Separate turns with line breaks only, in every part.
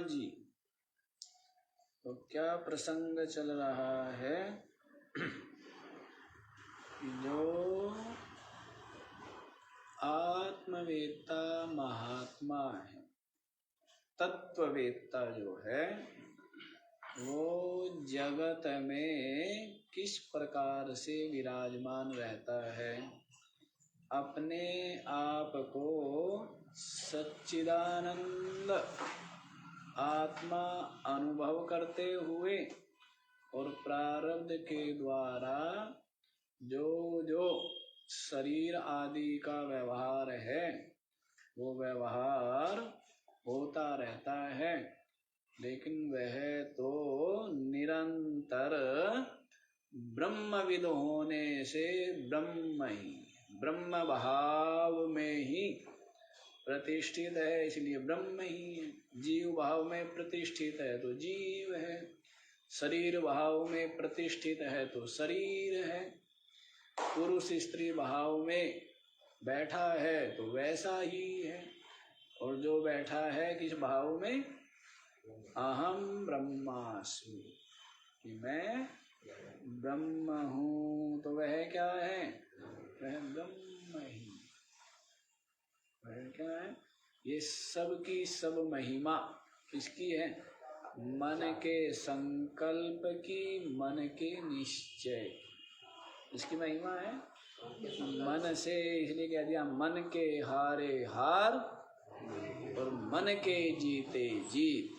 जी, तो क्या प्रसंग चल रहा है कि जो आत्मवेत्ता महात्मा है, तत्ववेत्ता जो है, वो जगत में किस प्रकार से विराजमान रहता है, अपने आप को सच्चिदानंद आत्मा अनुभव करते हुए और प्रारब्ध के द्वारा जो जो शरीर आदि का व्यवहार है वो व्यवहार होता रहता है, लेकिन वह तो निरंतर ब्रह्मविद होने से ब्रह्म भाव में ही प्रतिष्ठित है, इसलिए ब्रह्म ही है। जीव भाव में प्रतिष्ठित है तो जीव है, शरीर भाव में प्रतिष्ठित है तो शरीर है, पुरुष स्त्री भाव में बैठा है तो वैसा ही है। और जो बैठा है किस भाव में, अहम ब्रह्मास्मि, कि मैं ब्रह्म हूँ, तो वह क्या है, वह ब्रह्म ही। वह क्या है, ये सब की सब महिमा किसकी है, मन के संकल्प की, मन के निश्चय, इसकी महिमा है। मन से इसलिए कह दिया मन के हारे हार और मन के जीते जीत,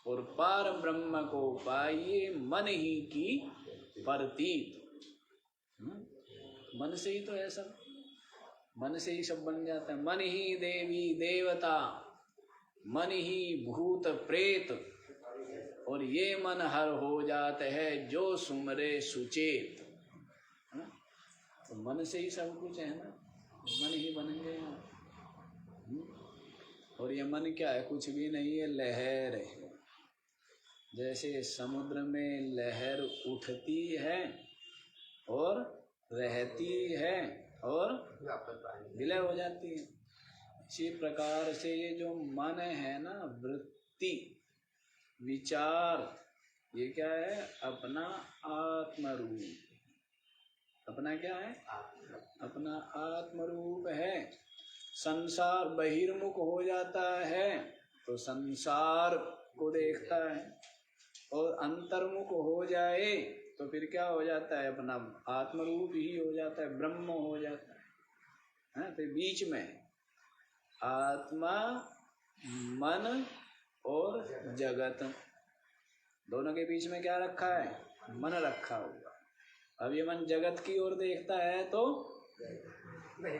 और पार ब्रह्म को पाइए मन ही की प्रतीत। मन से ही तो है सब, मन से ही सब बन जाता है। मन ही देवी देवता, मन ही भूत प्रेत, और ये मन हर हो जाते है जो सुमरे सुचेत। तो मन से ही सब कुछ है ना, मन ही बन गया। और ये मन क्या है, कुछ भी नहीं है, लहर है। जैसे समुद्र में लहर उठती है और रहती है और विलय हो जाती है, इसी प्रकार से ये जो मन है ना, वृत्ति विचार, ये क्या है, अपना आत्मरूप। अपना क्या है, अपना आत्मरूप है। संसार बहिर्मुख हो जाता है तो संसार को देखता है, और अंतर्मुख हो जाए तो फिर क्या हो जाता है, अपना आत्मरूप ही हो जाता है, ब्रह्म हो जाता है। तो बीच में आत्मा, मन और जगत, दोनों के बीच में क्या रखा है, मन रखा हुआ। अब ये मन जगत की ओर देखता है तो,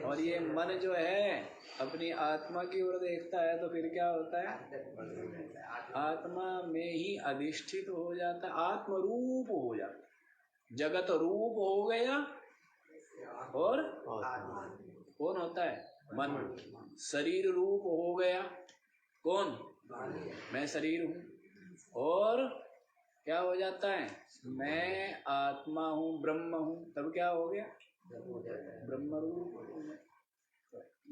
और ये मन जो है अपनी आत्मा की ओर देखता है तो फिर क्या होता है, आत्मा में ही अधिष्ठित हो जाता है, आत्मरूप हो जाता है। जगत रूप हो गया और कौन होता है, मन। शरीर रूप हो गया, कौन, मैं शरीर हूँ। और क्या हो जाता है, मैं आत्मा हूँ, ब्रह्म हूँ, तब क्या हो गया, ब्रह्म रूप।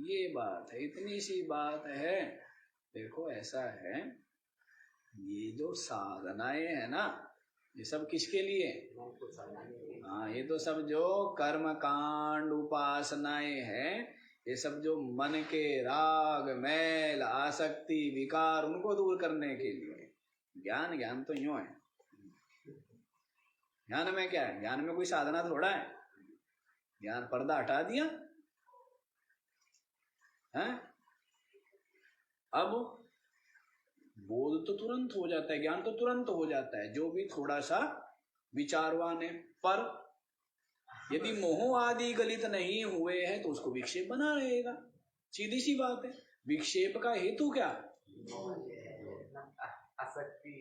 ये बात है, इतनी सी बात है। देखो ऐसा है, ये जो साधनाएं है ना, ये सब किसके लिए, हाँ, ये तो सब जो कर्म कांड उपासनाएं हैं, ये सब जो मन के राग मैल आसक्ति विकार उनको दूर करने के लिए। ज्ञान, ज्ञान तो यूं है, ज्ञान में क्या है, ज्ञान में कोई साधना थोड़ा है। ज्ञान पर्दा हटा दिया है, अब बोध तो तुरंत हो जाता है, ज्ञान तो तुरंत हो जाता है जो भी थोड़ा सा विचारवान है। पर यदि मोह आदि गलित नहीं हुए हैं तो उसको विक्षेप बना रहेगा, सीधी सी बात है। विक्षेप का हेतु क्या,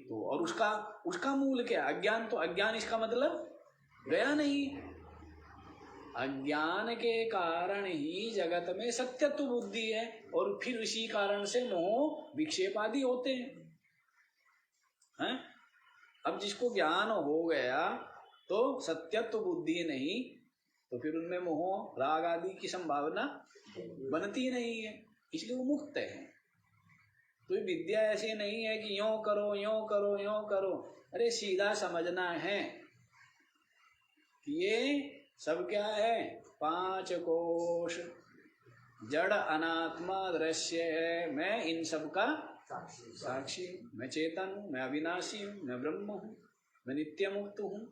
तो और उसका मूल क्या, अज्ञान। तो अज्ञान इसका मतलब गया नहीं, अज्ञान के कारण ही जगत में सत्यत्व बुद्धि है, और फिर इसी कारण से मोह विक्षेप आदि होते हैं। अब जिसको ज्ञान हो गया तो सत्यत्व बुद्धि नहीं, तो फिर उनमें मोह राग आदि की संभावना बनती नहीं है, इसलिए वो मुक्त है। तो विद्या ऐसी नहीं है कि यों करो यों करो यों करो। अरे सीधा समझना है कि ये सब क्या है, 5 कोश जड़ अनात्मा दृश्य है। मैं इन सब का साक्षी हूँ, मैं चेतन हूँ, मैं अविनाशी हूँ, मैं ब्रह्म हूँ, मैं नित्य मुक्त हूँ,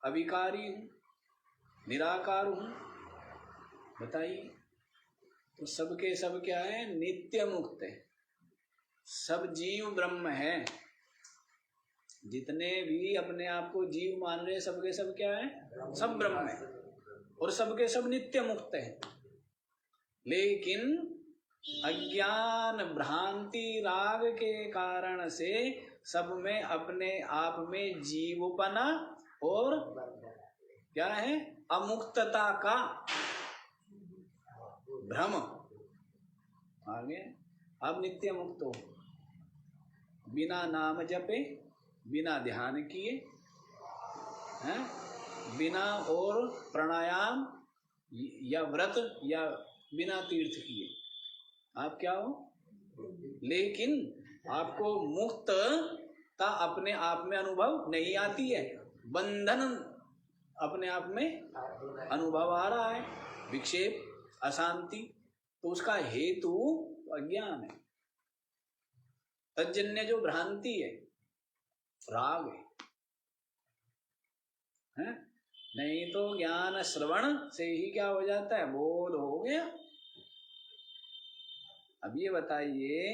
अविकारी हूँ, निराकार हूँ। बताइए, तो सबके सब क्या है, नित्य मुक्त है। सब जीव ब्रह्म है। जितने भी अपने आप को जीव मान रहे, सबके सब क्या है, सब ब्रह्म है और सबके सब नित्य मुक्त है। लेकिन अज्ञान भ्रांति राग के कारण से सब में अपने आप में जीवपना और क्या है, अमुक्तता का भ्रम। आगे अब नित्य मुक्त हो, बिना नाम जपे, बिना ध्यान किए, हैं, बिना और प्राणायाम या व्रत या बिना तीर्थ किए आप क्या हो। लेकिन आपको मुक्तता अपने आप में अनुभव नहीं आती है, बंधन अपने आप में अनुभव आ रहा है, विक्षेप, अशांति। तो उसका हेतु अज्ञान है, तज्जन्य जो भ्रांति है, राग है। नहीं तो ज्ञान श्रवण से ही क्या हो जाता है, बोध हो गया। अब ये बताइए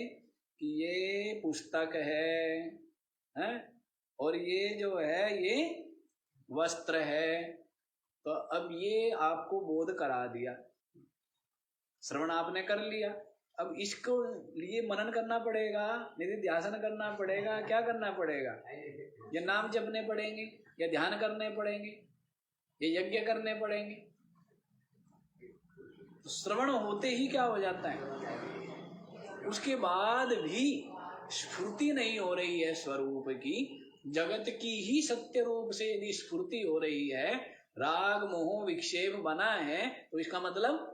कि ये पुस्तक है और ये जो है ये वस्त्र है, तो अब ये आपको बोध करा दिया, श्रवण आपने कर लिया। अब इसको लिए मनन करना पड़ेगा, निधिध्यासन करना पड़ेगा, क्या करना पड़ेगा, या नाम जपने पड़ेंगे, या ध्यान करने पड़ेंगे, या यज्ञ करने पड़ेंगे। तो श्रवण होते ही क्या हो जाता है, उसके बाद भी स्फूर्ति नहीं हो रही है स्वरूप की, जगत की ही सत्य रूप से यदि स्फूर्ति हो रही है, राग मोह विक्षेप बना है, तो इसका मतलब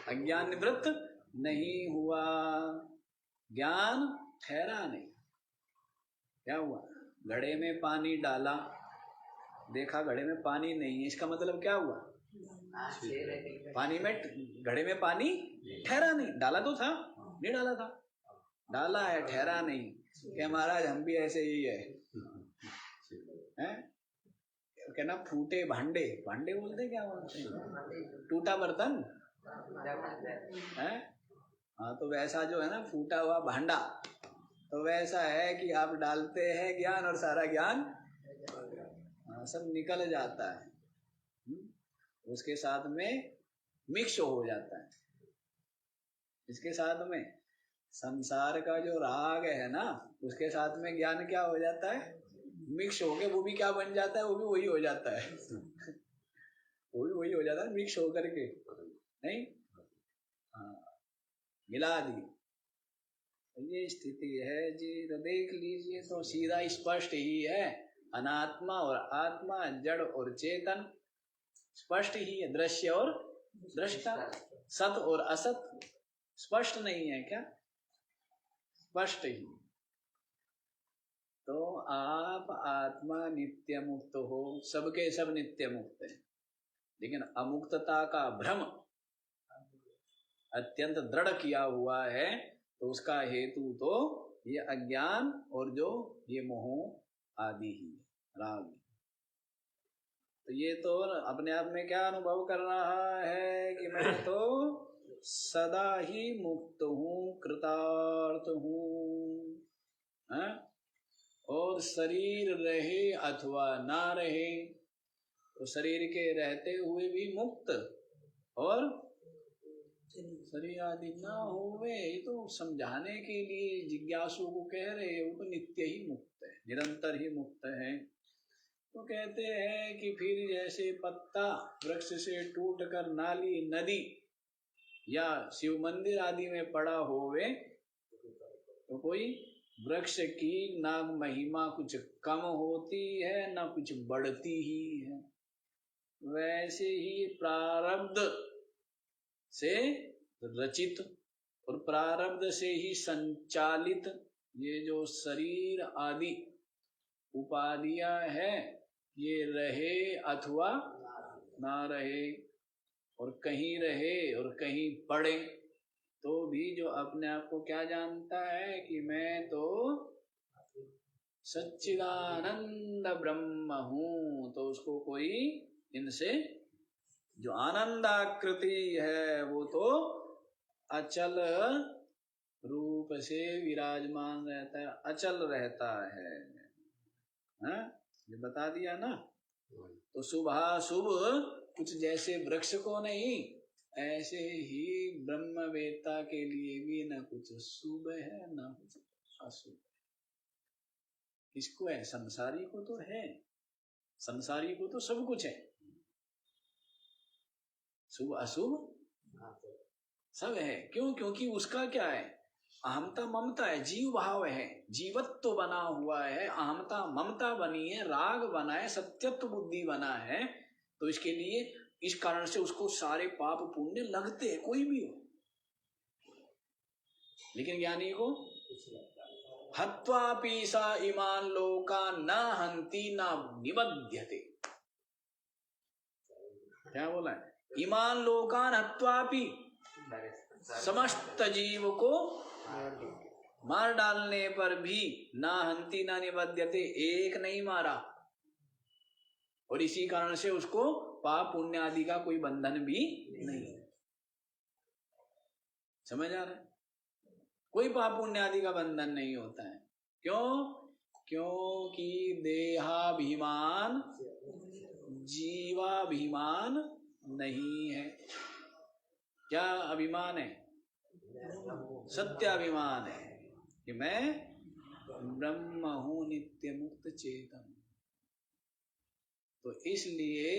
अज्ञान निवृत्त नहीं हुआ, ज्ञान ठहरा नहीं। क्या हुआ, घड़े में पानी डाला, देखा घड़े में पानी नहीं है, इसका मतलब क्या हुआ, पानी में, घड़े में पानी ठहरा नहीं। डाला तो था, नहीं डाला था, डाला है, ठहरा नहीं। क्या महाराज हम भी ऐसे ही है, हैं? कहना फूटे भांडे, भांडे बोलते क्या बोलते हैं, टूटा बर्तन है। हाँ, तो वैसा जो है ना फूटा हुआ भांडा, तो वैसा है कि आप डालते हैं ज्ञान और सारा ज्ञान सब निकल जाता है, उसके साथ में मिक्स हो जाता है। इसके साथ में संसार का जो राग है ना, उसके साथ में ज्ञान क्या हो जाता है, मिक्स हो गए, वो भी क्या बन जाता है, वो भी वही हो जाता है वो भी वही हो जाता है, मिक्स होकर के, नहीं, हाँ, मिला दी। ये स्थिति है जी। तो देख लीजिए, तो सीधा स्पष्ट ही है, अनात्मा और आत्मा, जड़ और चेतन, स्पष्ट ही है। दृश्य और दृष्टा, सत और असत स्पष्ट नहीं है क्या, स्पष्ट ही। तो आप आत्मा नित्य मुक्त हो, सबके सब नित्य मुक्त है, लेकिन अमुक्तता का भ्रम अत्यंत दृढ़ किया हुआ है। तो उसका हेतु तो ये अज्ञान और जो ये मोह आदि ही, राग। तो ये तो अपने आप में क्या अनुभव कर रहा है कि मैं तो सदा ही मुक्त हूँ, कृतार्थ हूँ, और शरीर रहे अथवा ना रहे, तो शरीर के रहते हुए भी मुक्त, और शरीर आदि ना होवे, ये तो समझाने के लिए जिज्ञासु को कह रहे हैं, वो तो नित्य ही मुक्त है, निरंतर ही मुक्त है। तो कहते हैं कि फिर जैसे पत्ता वृक्ष से टूट कर नाली, नदी या शिव मंदिर आदि में पड़ा होवे, तो कोई वृक्ष की ना महिमा कुछ कम होती है ना कुछ बढ़ती ही है। वैसे ही प्रारब्ध से रचित और प्रारब्ध से ही संचालित ये जो शरीर आदि उपाधियां है, ये रहे अथवा ना रहे, और कहीं रहे और कहीं पड़े, तो भी जो अपने आप को क्या जानता है कि मैं तो सच्चिदानंद ब्रह्म हूं, तो उसको कोई इनसे जो आनंदाकृति है वो तो अचल रूप से विराजमान रहता है, अचल रहता है। ये बता दिया ना। तो शुभाशुभ कुछ जैसे वृक्ष को नहीं, ऐसे ही ब्रह्मवेत्ता के लिए भी न कुछ शुभ है न कुछ अशुभ। किसको है? संसारी को तो है, संसारी को तो सब कुछ है, शुभ अशुभ सब है। क्यों? क्योंकि उसका क्या है? अहमता ममता है, जीव भाव है, जीवत्व बना हुआ है, अहमता ममता बनी है, राग बना है, सत्यत्व बुद्धि बना है। तो इसके लिए इस कारण से उसको सारे पाप पुण्य लगते हैं, कोई भी हो। लेकिन ज्ञानी को हत्वा पीसा ईमान लोका न हंति न निबध्यते। क्या बोला है? ईमान लोकान हत्वापि, समस्त जीव को मार डालने पर भी ना हंति ना निबध्यते, एक नहीं मारा, और इसी कारण से उसको पाप पुण्य आदि का कोई बंधन भी नहीं। समझ आ रहा है? कोई पाप पुण्य आदि का बंधन नहीं होता है। क्यों? क्योंकि देहाभिमान जीवाभिमान नहीं है। क्या अभिमान है? सत्याभिमान है कि मैं ब्रह्म हूं, नित्य मुक्त चेतन। तो इसलिए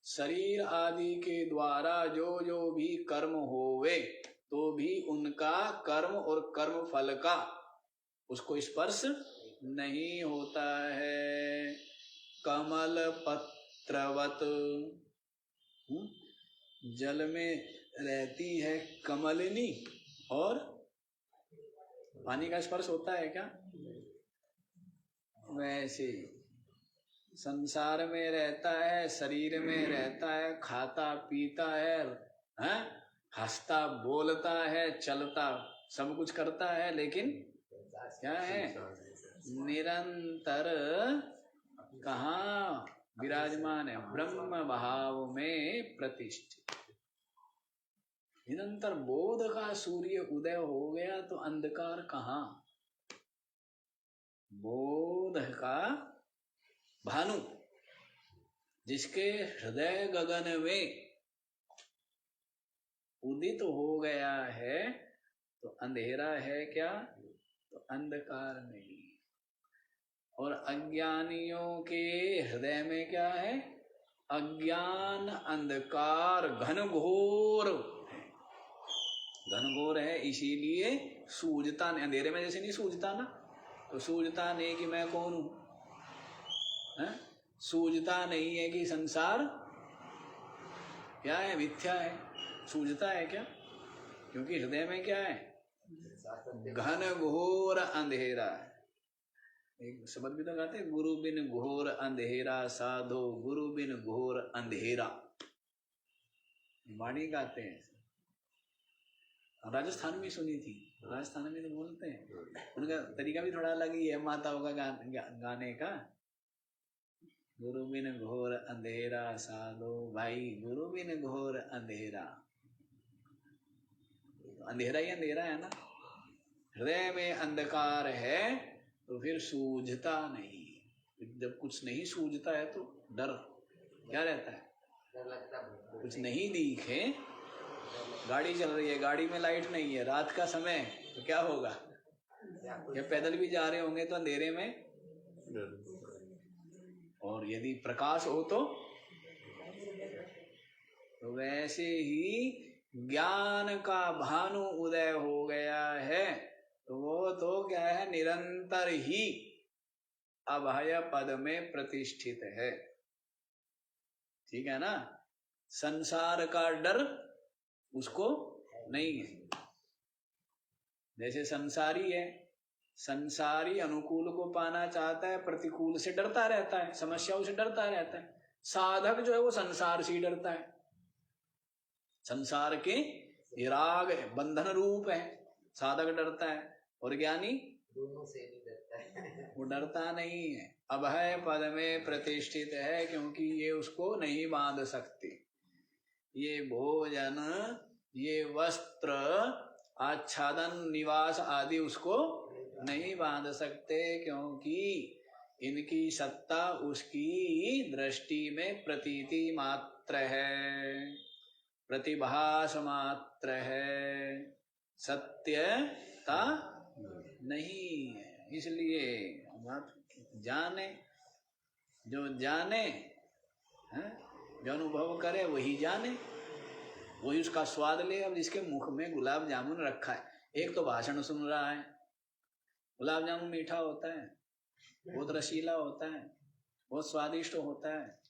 शरीर आदि के द्वारा जो जो भी कर्म होवे, तो भी उनका कर्म और कर्म फल का उसको स्पर्श नहीं होता है। कमल पत्रवत, जल में रहती है कमलिनी, और पानी का स्पर्श होता है क्या? वैसे संसार में रहता है, शरीर में रहता है, खाता पीता है, हंसता बोलता है, चलता सब कुछ करता है, लेकिन क्या है? निरंतर कहाँ विराजमान है? ब्रह्म भाव में प्रतिष्ठित। निरंतर बोध का सूर्य उदय हो गया तो अंधकार कहाँ? बोध का भानु जिसके हृदय गगन में उदित हो गया है, तो अंधेरा है क्या? तो अंधकार नहीं। और अज्ञानियों के हृदय में क्या है? अज्ञान अंधकार घनघोर, घनघोर है, इसीलिए सूझता नहीं। अंधेरे में जैसे नहीं सूझता ना, तो सूझता नहीं कि मैं कौन हूं, सूझता नहीं है कि संसार क्या है? मिथ्या है। सूझता है क्या? क्योंकि हृदय में क्या है? घनघोर अंधेरा है। एक शब्द भी तो गाते हैं, गुरु बिन घोर अंधेरा साधो, गुरु बिन घोर अंधेरा, वाणी गाते हैं। राजस्थान में सुनी थी, राजस्थान में तो बोलते हैं, उनका तरीका भी थोड़ा अलग ही है माताओं का गाने का। गुरु बिन घोर अंधेरा साधो भाई, गुरु बिन घोर अंधेरा, अंधेरा ही अंधेरा है ना। हृदय में अंधकार है तो फिर सूझता नहीं। जब कुछ नहीं सूझता है तो डर क्या रहता है? कुछ नहीं दिखे, गाड़ी चल रही है, गाड़ी में लाइट नहीं है, रात का समय, तो क्या होगा? या पैदल भी जा रहे होंगे तो अंधेरे में, और यदि प्रकाश हो तो वैसे ही ज्ञान का भानु उदय हो गया है, तो वो तो क्या है? निरंतर ही अभय पद में प्रतिष्ठित है। ठीक है ना। संसार का डर उसको नहीं है। जैसे संसारी है, संसारी अनुकूल को पाना चाहता है, प्रतिकूल से डरता रहता है, समस्याओं से डरता रहता है। साधक जो है वो संसार से ही डरता है, संसार के राग है, बंधन रूप है, साधक डरता है। और ज्ञानी
दोनों से नहीं डरता है,
वो डरता नहीं है, अभय पद में प्रतिष्ठित है, क्योंकि ये उसको नहीं बांध सकते। ये भोजन, ये वस्त्र, आच्छादन, निवास आदि उसको नहीं बांध सकते, क्योंकि इनकी सत्ता उसकी दृष्टि में प्रतीति मात्र है, प्रतिभास मात्र है, सत्यता नहीं है। इसलिए आप जाने, जो जाने है, जो अनुभव करे वही जाने, वही उसका स्वाद ले। अब जिसके मुख में गुलाब जामुन रखा है, एक तो भाषण सुन रहा है, गुलाब जामुन मीठा होता है, बहुत रसीला होता है, बहुत स्वादिष्ट होता है,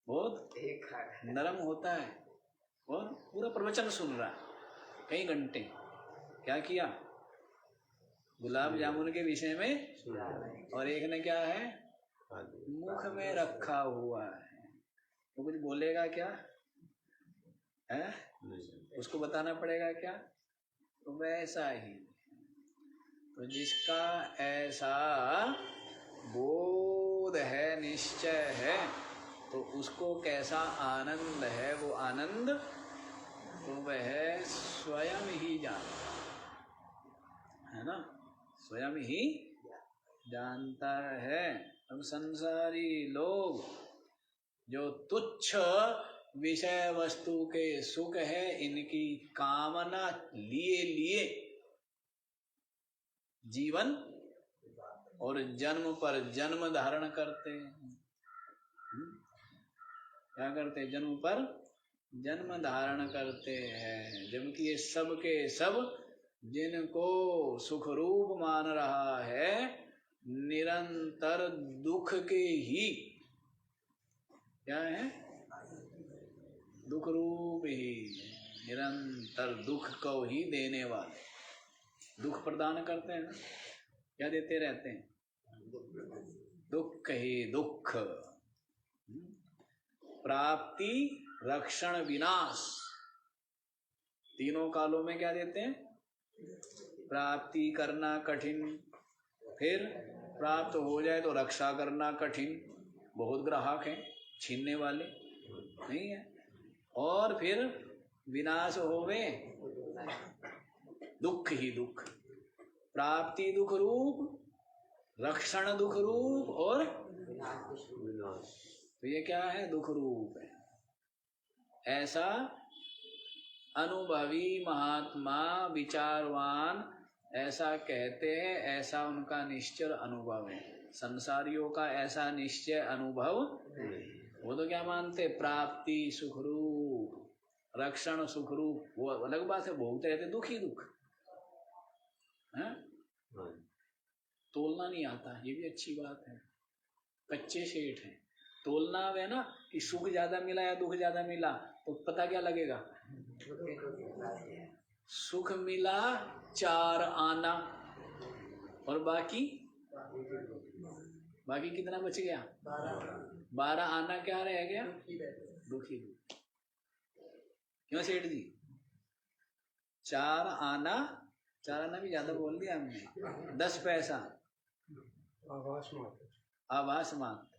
बहुत नरम होता है, और पूरा प्रवचन सुन रहा है कई घंटे। क्या किया? गुलाब जामुन के विषय में, और एक ने क्या है मुख में रखा हुआ है। वो कुछ बोलेगा क्या है? उसको बताना पड़ेगा क्या? तो वैसा ही, तो जिसका ऐसा बोध है, निश्चय है, तो उसको कैसा आनंद है, वो आनंद तो वह स्वयं ही जानता है ना, स्वयं ही जानता है। अब संसारी लोग जो तुच्छ विषय वस्तु के सुख है, इनकी कामना लिए लिए जीवन और जन्म पर जन्म धारण करते हैं। क्या करते हैं? जन्म पर जन्म धारण करते हैं, जबकि ये सब के सब जिनको सुख रूप मान रहा है, निरंतर दुख के ही क्या है, दुख रूप ही, निरंतर दुख को ही देने वाले, दुख प्रदान करते हैं। क्या देते रहते हैं? दुख ही दुख। प्राप्ति, रक्षण, विनाश, तीनों कालों में क्या देते हैं? प्राप्ति करना कठिन, फिर प्राप्त हो जाए तो रक्षा करना कठिन, बहुत ग्राहक हैं छीनने वाले, नहीं है। और फिर विनाश होवे, दुख ही दुख। प्राप्ति दुख रूप, रक्षण दुख रूप, और तो ये क्या है? दुख रूप है। ऐसा अनुभवी महात्मा विचारवान ऐसा कहते हैं, ऐसा उनका निश्चय अनुभव है। संसारियों का ऐसा निश्चय अनुभव, वो तो क्या मानते? प्राप्ति सुखरूप, रक्षण सुखरूप, वो अलग बात है, भोगते रहते दुख ही दुख है। तोलना नहीं आता, ये भी अच्छी बात है। कच्चे सेठ हैं, तोलना है ना कि सुख ज्यादा मिला या दुख ज्यादा मिला, तो पता क्या लगेगा? सुख मिला 4 आना, और बाकी कितना बच गया? 12 आना क्या रह गया? दुखी। क्यों सेठ जी? 4 आना भी ज्यादा बोल दिया हमने। 10 पैसा आवास मात्र,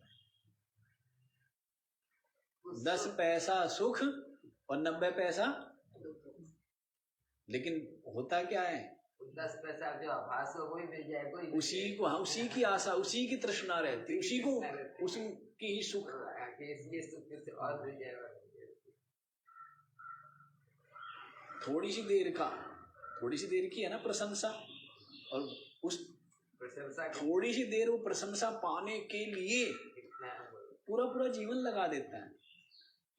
10 पैसा सुख और 90 पैसा। लेकिन होता क्या है?
10 पैसा जो आभास हो वही मिल जाए, कोई
उसी को, हाँ, उसी की आशा, उसी की तृष्णा रहती, उसी को, उसी की ही सुख।
और मिल जाएगा।
थोड़ी सी देर की है ना प्रशंसा, और उस प्रशंसा, थोड़ी सी देर वो प्रशंसा पाने के लिए पूरा जीवन लगा देता है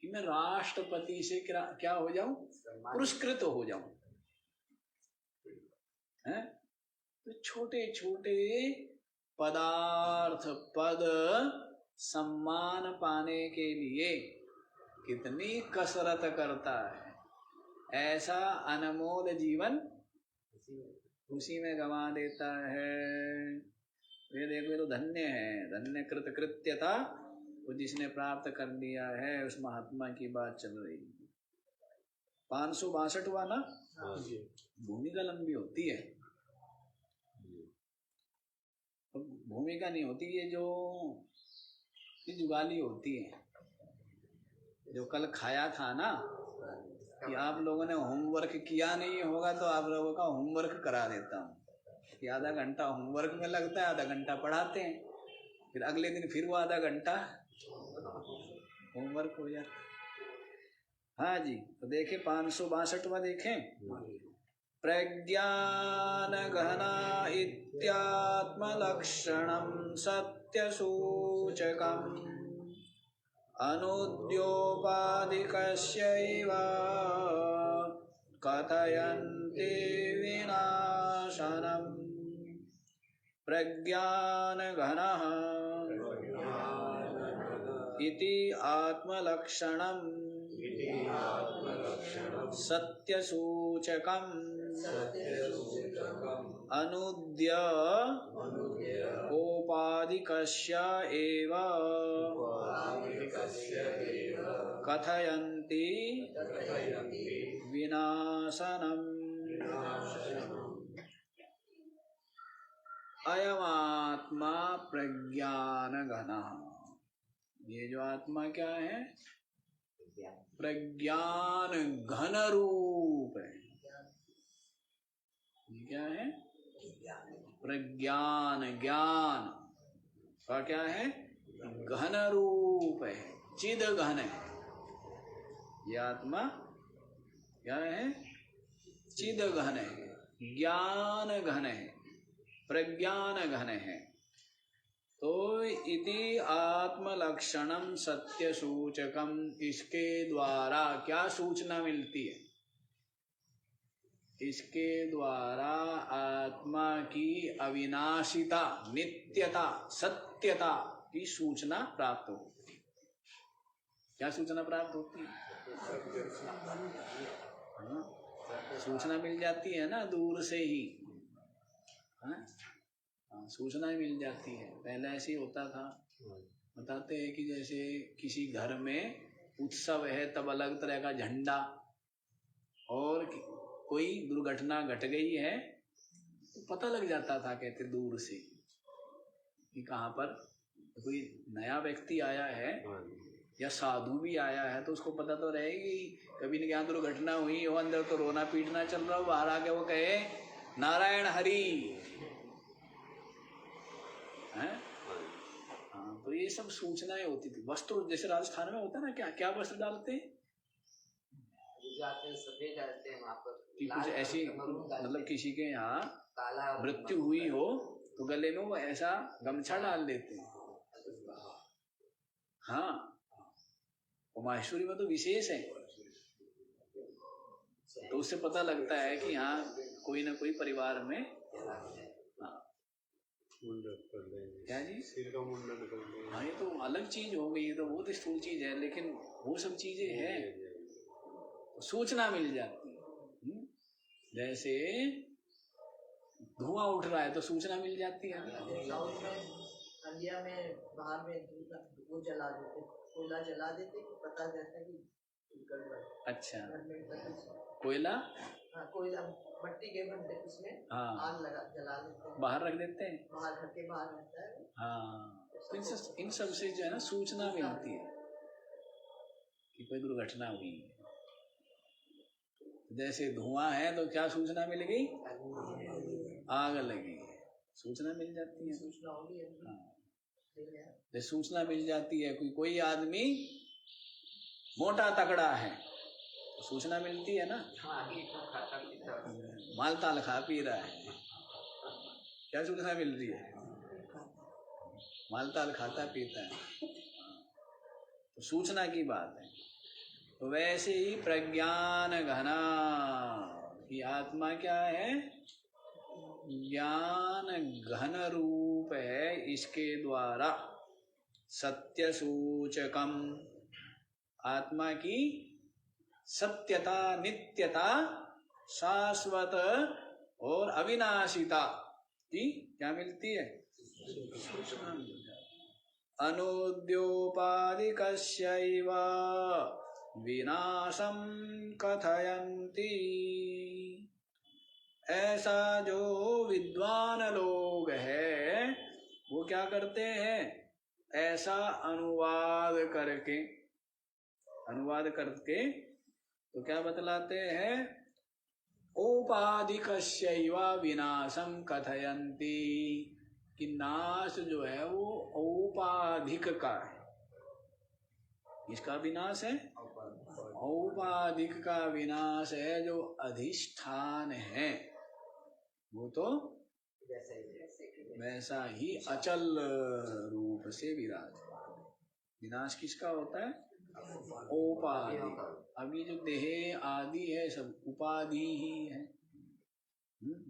कि मैं राष्ट्रपति से क्या हो जाऊं? पुरस्कृत हो जाऊं। है तो छोटे छोटे पदार्थ, पद, सम्मान पाने के लिए कितनी कसरत करता है। ऐसा अनमोल जीवन उसी में गंवा देता है। ये देखो, ये तो धन्य है, धन्य कृत कृत्यता वो जिसने प्राप्त कर लिया है, उस महात्मा की बात चल रही है। 562 ना। भूमिका लंबी होती है, भूमिका नहीं होती, ये जो जुगाली होती है। जो कल खाया था ना कि आप लोगों ने होमवर्क किया नहीं होगा, तो आप लोगों का होमवर्क करा देता हूँ कि आधा घंटा होमवर्क में लगता है, आधा घंटा पढ़ाते हैं, फिर अगले दिन फिर वो आधा घंटा होमवर्क हो जाता है। हाँ जी, तो देखें 562वां देखें। प्रज्ञान गहना इत्यात्मलक्षणं सत्यसूचकम् अनुद्योपाधिकस्यैव कथयन्ति विनाशनम्। प्रज्ञानघनः इति आत्मलक्षणं सत्यसूचकम् अनुद्य औपाधिकस्य एव कथयन्ति विनाशनम्। अयमात्मा प्रज्ञान घनः, ये जो आत्मा क्या है? प्रज्ञान घन रूप है। ये क्या है? प्रज्ञान, ज्ञान का क्या है? घन रूप है, चिद घन है। ये आत्मा क्या है? चिद घन है, ज्ञान घन है, प्रज्ञान घन है। तो इति आत्मलक्षणम सत्य सूचकम, इसके द्वारा क्या सूचना मिलती है? इसके द्वारा आत्मा की अविनाशिता, नित्यता, सत्यता की सूचना प्राप्त होती है। क्या सूचना प्राप्त होती है? हाँ? सूचना मिल जाती है ना, दूर से ही। हाँ? सूचना ही मिल जाती है। पहले ऐसे ही होता था, बताते हैं कि जैसे किसी घर में उत्सव है, तब अलग तरह का झंडा, और कोई दुर्घटना घट गई है तो पता लग जाता था, कहते दूर से कि कहाँ पर कोई नया व्यक्ति आया है या साधु भी आया है, तो उसको पता तो रहेगी। कभी न यहाँ दुर्घटना हुई हो, अंदर तो रोना पीटना चल रहा हो, बाहर आके वो कहे नारायण हरि है। हाँ, तो ये सब सूचनाएं होती थी। वस्त्र जैसे राजस्थान में होता है ना, क्या क्या वस्त्र डालते हैं?
सफेद डालते हैं वहाँ पर,
कि कुछ ऐसी, मतलब किसी के यहाँ मृत्यु हुई हो तो गले में वो ऐसा गमछा डाल देते हैं। हाँ, माहेश्वरी में तो विशेष है, तो उससे पता लगता है कि हाँ कोई ना कोई परिवार में। क्या जी? सिर का मुंडन कर देंगे। हाँ, ये तो अलग चीज हो गई, ये तो बहुत स्थूल चीज है, लेकिन वो सब चीजें हैं, सूचना मिल जाती है। जैसे धुआं उठ रहा है तो सूचना मिल जाती है।
इंडिया में बाहर में वो जला देते, कोयला जला देते, पता चलता कि
अच्छा, कोयला,
हाँ, कोयला मट्टी के बंदे उसमें आग लगा जला लेते हैं,
बाहर रख देते हैं,
बाहर घर के बाहर रहता है।
हाँ, इन सब से जो है ना सूचना मिलती है कि कोई दुर्घटना हुई है। जैसे धुआं है तो क्या सूचना मिल गई? आग लगी, सूचना मिल जाती है।
सूचना होगी।
हाँ, सूचना मिल जाती है। कोई आदमी मोटा तगड़ा है, सूचना मिलती है ना। माल ताल खा पी रहा है, क्या सूचना मिल रही है? माल ताल खाता पीता है, तो सूचना की बात है। तो वैसे ही प्रज्ञान घना की आत्मा क्या है? ज्ञान घन रूप है, इसके द्वारा सत्य सूचकम, आत्मा की सत्यता, नित्यता, शाश्वत और अविनाशिता की क्या मिलती है? अनुद्योपादिकस्यैव विनाशं कथयन्ति। ऐसा जो विद्वान लोग हैं वो क्या करते हैं? ऐसा अनुवाद करके तो क्या बतलाते हैं? औपाधिकस्यैव विनाशं कथयन्ति, कि नाश जो है वो औपाधिक का है। इसका विनाश है? औपाधिक का विनाश है। जो अधिष्ठान है वो तो वैसा ही अचल रूप से विराजमान। विनाश किसका होता है? उपाधि। अभी जो देह आदि है सब उपाधि ही है।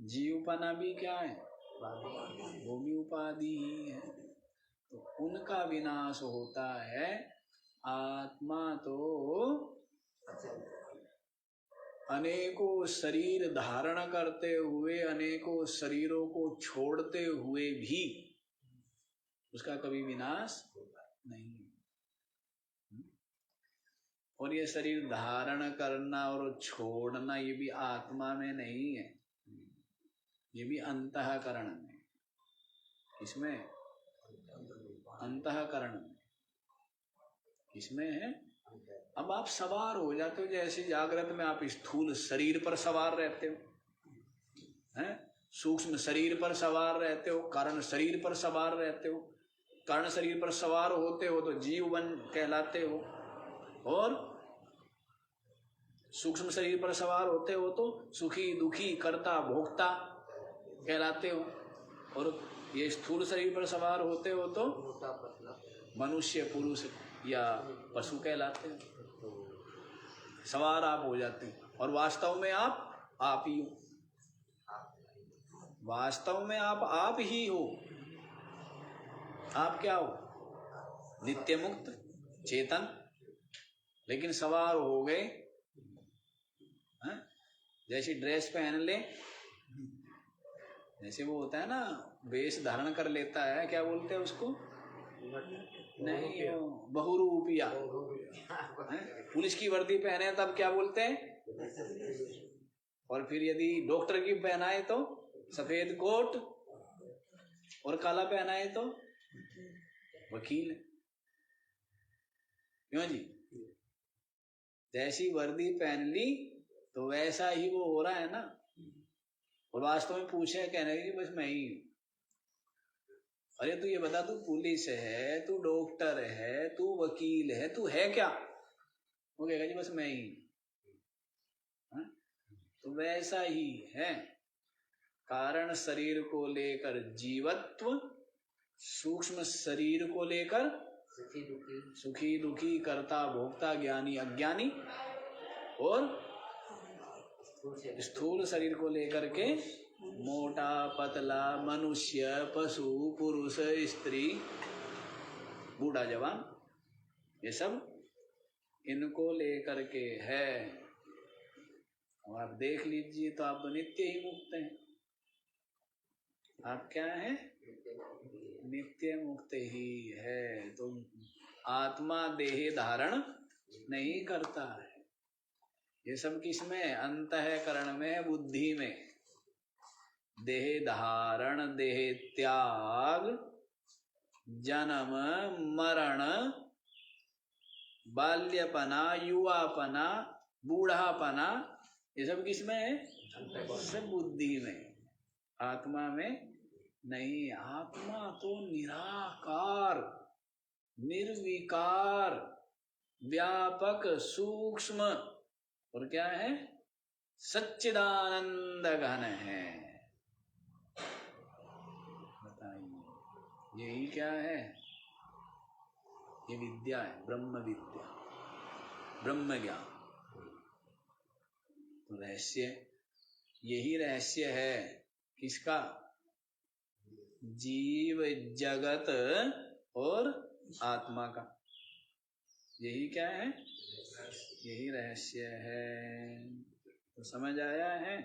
जीवपना भी क्या है? वो भी उपाधि ही है। तो उनका विनाश होता है। आत्मा तो अनेकों शरीर धारण करते हुए, अनेकों शरीरों को छोड़ते हुए भी उसका कभी विनाश नहीं। और ये शरीर धारण करना और छोड़ना ये भी आत्मा में नहीं है, ये भी अंतःकरण में। किसमें? अंतःकरण में। किसमें है? अब आप सवार हो जाते हो, जैसे जागृत में आप स्थूल शरीर पर सवार रहते हो, हैं? सूक्ष्म शरीर पर सवार रहते हो, कारण शरीर पर सवार रहते हो। कारण शरीर पर सवार होते हो तो जीव बन कहलाते हो, और सूक्ष्म शरीर पर सवार होते हो तो सुखी दुखी कर्ता भोक्ता कहलाते हो, और ये स्थूल शरीर पर सवार होते हो तो मनुष्य पुरुष या पशु कहलाते हो। सवार आप हो जाते हैं, और वास्तव में आप ही हो। वास्तव में आप ही हो। आप क्या हो? नित्य मुक्त चेतन। लेकिन सवार हो गए, जैसी ड्रेस पहन ले, जैसे वो होता है ना, वेश धारण कर लेता है, क्या बोलते हैं उसको? नहीं, बहुरूपिया। पुलिस की वर्दी पहने तब क्या बोलते हैं? और फिर यदि डॉक्टर की पहनाए तो सफेद कोट, और काला पहनाए तो वकील। क्यों जी? जैसी वर्दी पहन ली तो वैसा ही वो हो रहा है ना। और वास्तव में पूछे, कहने की बस मैं ही हूं। अरे तू ये बता, तू पुलिस है, तू डॉक्टर है, तू वकील है, तू है क्या? वो कहेगा जी बस मैं ही। तो वैसा ही है। कारण शरीर को लेकर जीवत्व, सूक्ष्म शरीर को लेकर सुखी दुखी कर्ता भोक्ता ज्ञानी अज्ञानी, और स्थूल शरीर को लेकर के मोटा पतला मनुष्य पशु पुरुष स्त्री बूढ़ा जवान, ये सब इनको लेकर के है। और आप देख लीजिए तो आप तो नित्य ही मुक्त हैं। आप क्या है? नित्य मुक्त ही है। तो आत्मा देह धारण नहीं करता है। ये सब किसमें? अंतःकरण में, बुद्धि में। देह धारण, देह त्याग, जन्म मरण, बाल्यपना, युवापना, बूढ़ापना, ये सब किसमें है? सब बुद्धि में, आत्मा में नहीं। आत्मा तो निराकार, निर्विकार, व्यापक, सूक्ष्म, और क्या है? सच्चिदानंद घन है। बताइए, यही क्या है? ये विद्या है, ब्रह्म विद्या, ब्रह्म ज्ञान। तो रहस्य, यही रहस्य है किसका? जीव जगत और आत्मा का। यही क्या है, यही रहस्य है। तो समझ आया है?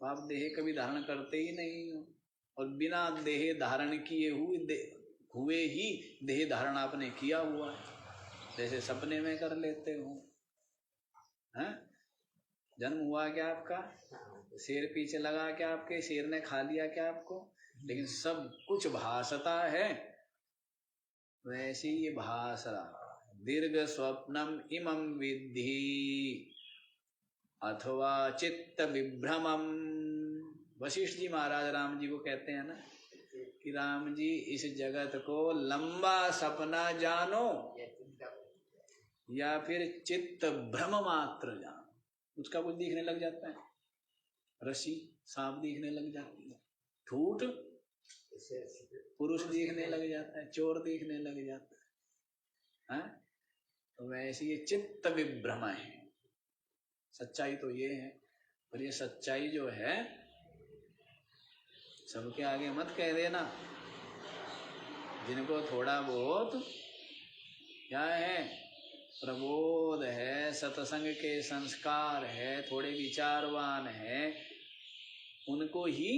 तो आप देह कभी धारण करते ही नहीं हो, और बिना देह धारण किए हुए ही देह धारण आपने किया हुआ है, जैसे सपने में कर लेते हो। हैं? जन्म हुआ क्या आपका, शेर पीछे लगा क्या आपके, शेर ने खा लिया क्या आपको, लेकिन सब कुछ भासता है। वैसे ये भास रहा। दीर्घ स्वप्नम इमं विद्धि अथवा चित्त विभ्रमम। वशिष्ठ जी महाराज राम जी को कहते हैं ना कि राम जी इस जगत को लंबा सपना जानो या फिर चित्त भ्रम मात्र जानो। उसका कुछ दिखने लग जाता है, रस्सी सांप दिखने लग जाती है, ठूठ पुरुष दिखने लग जाता है, चोर दिखने लग जाता है। तो वैसे ये चित्त विभ्रम है। सच्चाई तो ये है, और ये सच्चाई जो है सबके आगे मत कह देना। जिनको थोड़ा बहुत क्या है, प्रबोध है, सत्संग के संस्कार है, थोड़े विचारवान है, उनको ही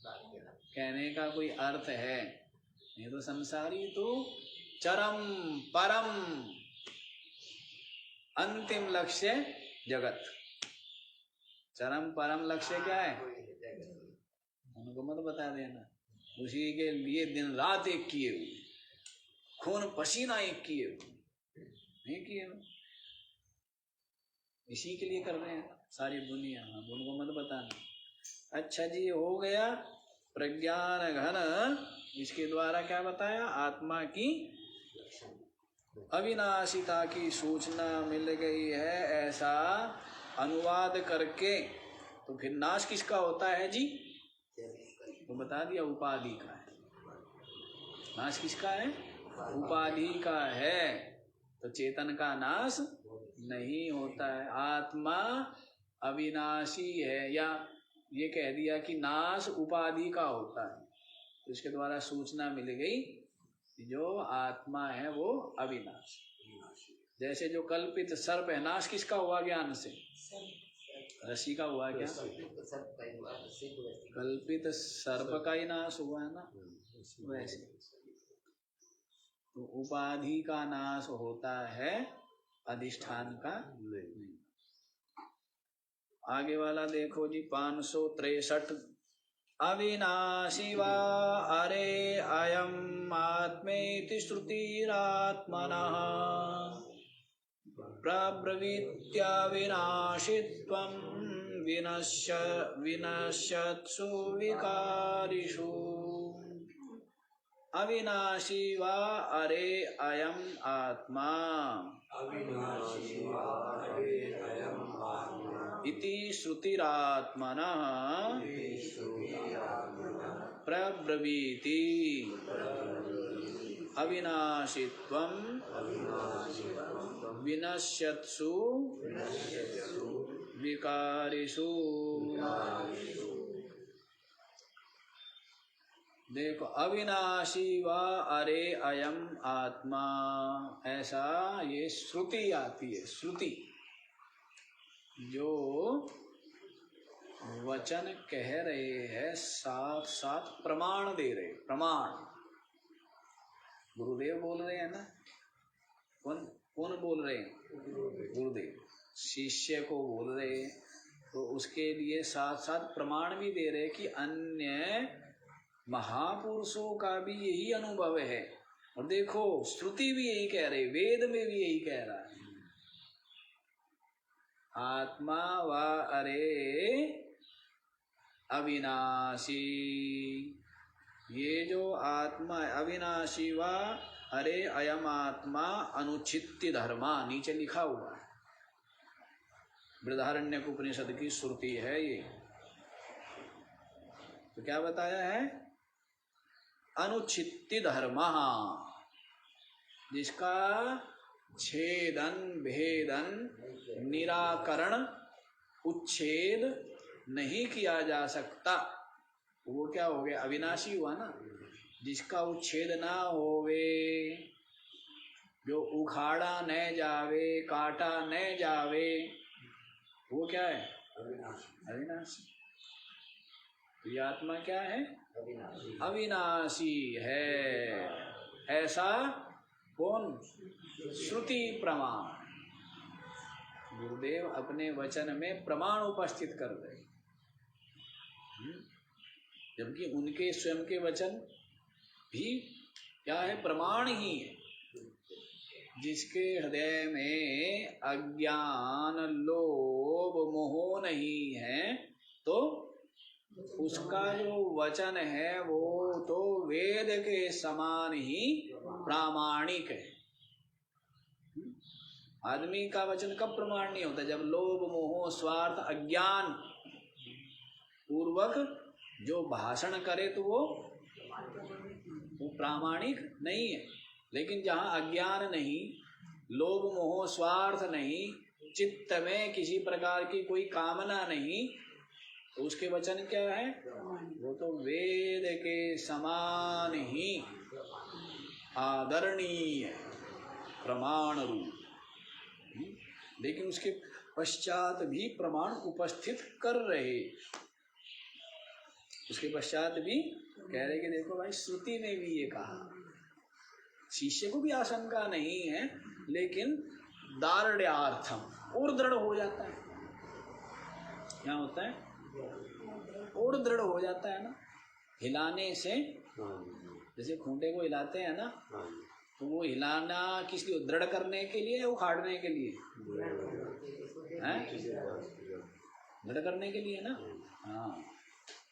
कहने का कोई अर्थ है। नहीं तो संसारी तो चरम परम अंतिम लक्ष्य जगत। चरम परम लक्ष्य क्या है, उनको मत बता देना। उसी के लिए दिन रात एक किए हुए, खून पसीना एक किए हुए, नहीं किए हुए, इसी के लिए कर रहे हैं सारी दुनिया। उनको मत बताना। अच्छा जी, हो गया प्रज्ञान घन। इसके द्वारा क्या बताया, आत्मा की अविनाशिता की सूचना मिल गई है, ऐसा अनुवाद करके। तो फिर नाश किसका होता है जी, तो बता दिया उपाधि का है। नाश किसका है, उपाधि का है। तो चेतन का नाश नहीं होता है। आत्मा अविनाशी है, या ये कह दिया कि नाश उपाधि का होता है। तो इसके द्वारा सूचना मिल गई कि जो आत्मा है वो अविनाशी। जैसे जो कल्पित सर्प है, नाश किसका हुआ, ज्ञान से, रस्सी का हुआ क्या, कल्पित सर्प का ही नाश हुआ है ना। वैसे तो उपाधि का नाश होता है, अधिष्ठान का नहीं। आगे वाला देखो जी, 563। अविनाशी वा अरे अयम् आत्मेति श्रुतिरात्मनः प्रब्रवीत्याविनाशित्वं विनश्यत्सु विकारिषु। अविनाशी वा अरे अयम् आत्मा इति श्रुतिरात्मनः प्रब्रवीति अविनाशित्वं विनश्यत्सु विकारिषु। देखो, अविनाशी वा अरे अयम आत्मा, ऐसा ये श्रुति आती है। श्रुति जो वचन कह रहे हैं, साथ साथ प्रमाण दे रहे। प्रमाण गुरुदेव बोल रहे हैं ना। कौन बोल रहे हैं, गुरुदेव शिष्य को बोल रहे हैं। तो उसके लिए साथ साथ प्रमाण भी दे रहे कि अन्य महापुरुषों का भी यही अनुभव है। और देखो, श्रुति भी यही कह रही, वेद में भी यही कह रहा है। आत्मा वा अरे अविनाशी, ये जो आत्मा है अविनाशी वा अरे अयम आत्मा अनुचित्य धर्मा, नीचे लिखा हुआ है। बृहदारण्यक उपनिषद की श्रुति है ये। तो क्या बताया है, अनुचित्य धर्म, जिसका छेदन भेदन निराकरण उच्छेद नहीं किया जा सकता। वो क्या हो गया, अविनाशी हुआ ना। जिसका उच्छेद ना होवे, जो उखाड़ा न जावे, काटा न जावे, वो क्या है? अविनाशी। तो ये आत्मा क्या है? अविनाशी है। ऐसा कौन? श्रुति प्रमाण। गुरुदेव अपने वचन में प्रमाण उपस्थित कर रहे, जबकि उनके स्वयं के वचन भी क्या है? प्रमाण ही है। जिसके हृदय में अज्ञान, लोभ, मोह नहीं है, तो उसका जो वचन है वो तो वेद के समान ही प्रामाणिक है। आदमी का वचन कब प्रमाण नहीं होता? जब लोभ, मोह, स्वार्थ, अज्ञान पूर्वक जो भाषण करे तो वो प्रामाणिक नहीं है। लेकिन जहाँ अज्ञान नहीं, लोभ, मोह, स्वार्थ नहीं, चित्त में किसी प्रकार की कोई कामना नहीं, तो उसके वचन क्या है? वो तो वेद के समान ही आदरणीय, प्रमाण रूप। लेकिन उसके पश्चात भी प्रमाण उपस्थित कर रहे, उसके पश्चात भी कह रहे कि देखो भाई, श्रुति ने भी ये कहा। शिष्य को भी आशंका नहीं है, लेकिन दार्ढ्यार्थम और दृढ़ हो जाता है। क्या होता है? और दृढ़ हो जाता है ना। हिलाने से, जैसे खूंटे को हिलाते हैं ना, तो वो हिलाना किस लिए? दृढ़ करने के लिए या उखाड़ने के लिए? हैं? दृढ़ करने के लिए ना। हाँ,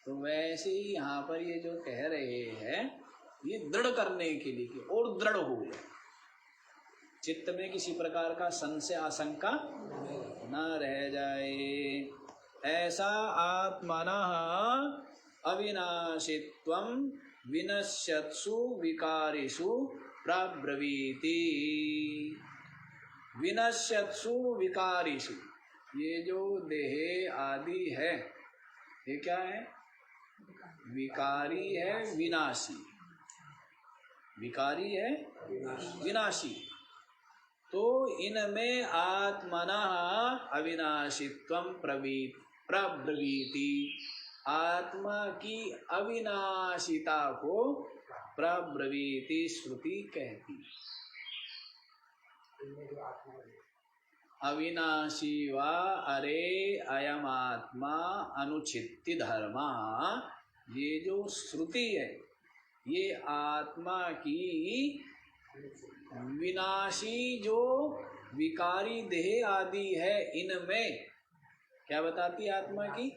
तो वैसे ही यहाँ पर ये जो कह रहे हैं, ये दृढ़ करने के लिए कि और दृढ़ हो गए, चित्त में किसी प्रकार का संशय, आशंका न रह जाए। ऐसा आत्मनः अविनाशित्वं विनश्यत्सु विकारिषु प्रब्रवीति। विनश्यत्सु विकारिषु, ये जो देह आदि है, ये क्या है? विकारी है, विनाशी। विकारी है, विनाशी। तो इनमें आत्मनः अविनाशित्वं प्रब्रवीति, आत्मा की अविनाशिता को प्रब्रवीति श्रुति कहती। अविनाशी वा अरे अयम आत्मा अनुचित्ति धर्मा, ये जो श्रुति है, ये आत्मा की विनाशी जो विकारी देह आदि है, इनमें क्या बताती है? आत्मा की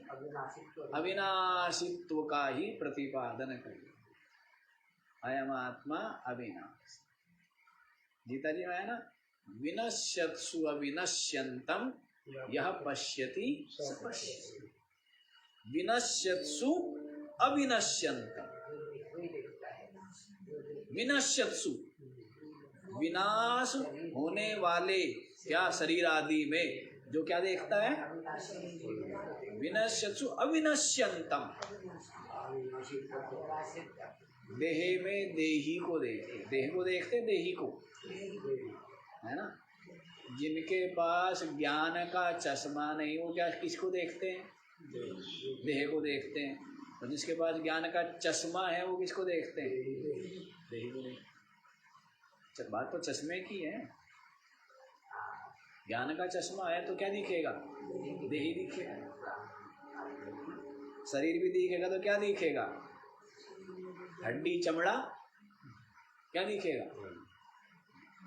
अविनाशित्व का ही प्रतिपादन करें। अयम आत्मा अविनाशी। गीता जी में है ना, विनश्यत्सु अविनश्यन्तम यह पश्यति स पश्यति। विनश्यत्सु अविनश्यन्तम, विनश्यत्सु विनाश होने वाले क्या? शरीर आदि में जो क्या देखता है? विनश्यत्सु अविनश्यन्तम, देह में देही को देखते, देह को देखते, देही को, है ना। जिनके पास ज्ञान का चश्मा नहीं, वो क्या किसको देखते हैं? देह को देखते हैं। और जिसके पास ज्ञान का चश्मा है, वो किसको देखते हैं? देह को देखते। बात तो चश्मे की है। ज्ञान का चश्मा है तो क्या दिखेगा? देही दिखेगा। शरीर भी दिखेगा तो क्या दिखेगा? हड्डी, चमड़ा, क्या दिखेगा?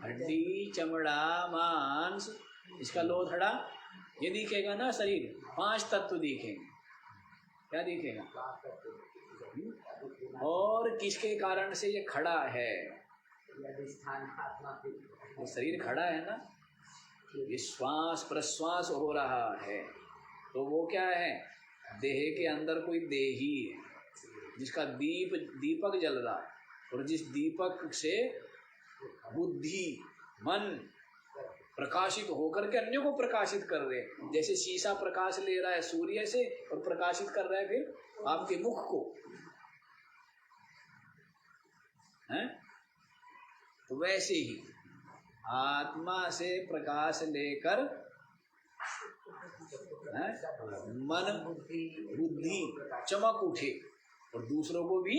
हड्डी, चमड़ा, मांस, इसका लोथड़ा, ये दिखेगा ना शरीर। 5 तत्व दिखेंगे। क्या दिखेगा? और किसके कारण से ये खड़ा है? वो शरीर खड़ा है ना, ये श्वास प्रश्वास हो रहा है, तो वो क्या है? देह के अंदर कोई देही है, जिसका दीपक जल रहा है, और जिस दीपक से बुद्धि, मन प्रकाशित होकर के अन्यों को प्रकाशित कर रहे हैं। जैसे शीशा प्रकाश ले रहा है सूर्य से और प्रकाशित कर रहा है फिर आपके मुख को, हैं? तो वैसे ही आत्मा से प्रकाश लेकर मन बुद्धि चमक उठे और दूसरों को भी,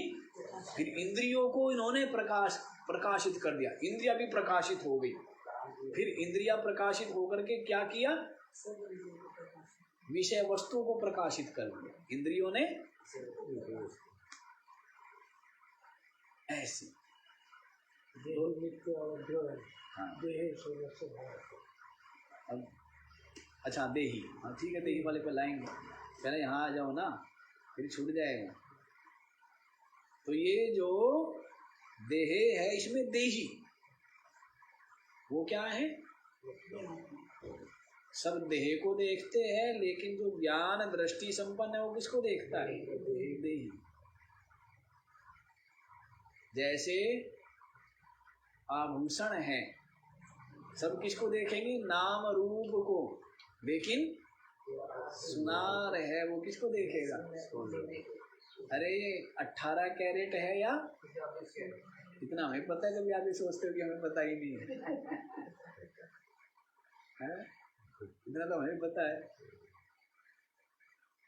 फिर इंद्रियों को इन्होंने प्रकाशित कर दिया, इंद्रिया भी प्रकाशित हो गई। फिर इंद्रिया प्रकाशित होकर के क्या किया, विषय वस्तुओं को प्रकाशित कर दिया इंद्रियों ने। ऐसे अब अच्छा देही, हाँ ठीक है, देही वाले पे लाएंगे, पहले यहाँ आ जाओ ना, फिर छूट जाएगा। तो ये जो देहे है, इसमें देही वो क्या है, सब देह को देखते हैं, लेकिन जो ज्ञान दृष्टि संपन्न है वो किसको देखता है, देही। जैसे आभूषण है, सब किसको देखेंगे, नाम रूप को, लेकिन सुनार है वो किसको देखेगा, अरे 18 कैरेट है या इतना हमें पता है, कभी आप ये सोचते हो कि हमें पता ही नहीं है? इतना तो हमें पता है।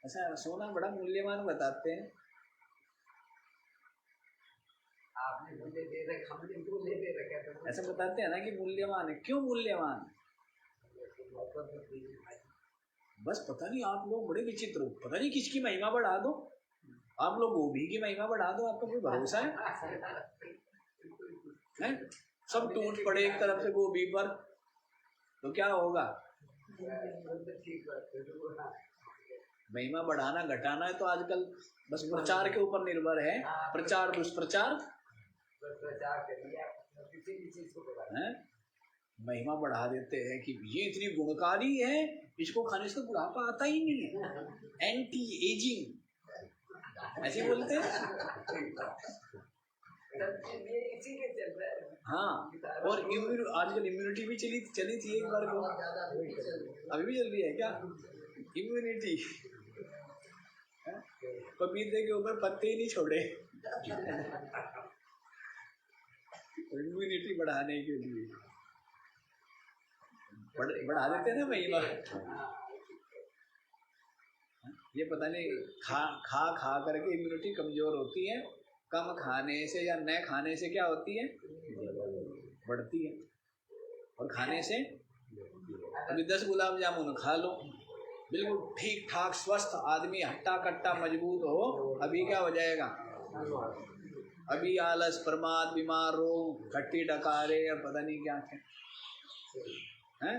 अच्छा, सोना बड़ा मूल्यवान बताते हैं।
आपने मूल्य दे रखा, हमने मूल्य दे रखा,
ऐसा बताते हैं ना कि मूल्यवान है। क्यों मूल्यवान? बस पता नहीं, आप लोग बड़े विचित्र हो, पता नहीं किसकी महिमा बढ़ा दो, आप लोग गोभी की महिमा बढ़ा दो, आपको कोई भरोसा है? सब टूट पड़े एक तरफ से गोभी पर, तो क्या होगा? महिमा बढ़ाना घटाना है तो आजकल बस प्रचार के ऊपर निर्भर है, प्रचार दुष्प्रचार है। महिमा बढ़ा देते हैं कि ये इतनी गुणकारी है, इसको खाने से बुढ़ापा आता ही नहीं है, एंटी एजिंग ऐसे बोलते हैं। हाँ, और आजकल इम्यूनिटी भी चली थी एक बार को, अभी भी चल रही है क्या इम्यूनिटी? पपीते के ऊपर पत्ते ही नहीं छोड़े इम्यूनिटी बढ़ाने के लिए बढ़ा देते हैं ना महिमा। ये पता नहीं खा करके इम्यूनिटी कमजोर होती है, कम खाने से या न खाने से क्या होती है, बढ़ती है। और खाने से अभी 10 गुलाब जामुन खा लो, बिल्कुल ठीक ठाक स्वस्थ आदमी हट्टा कट्टा मजबूत हो, अभी क्या हो जाएगा, अभी आलस, प्रमाद, बीमार, रोग, खट्टी डकारे और पता नहीं क्या है,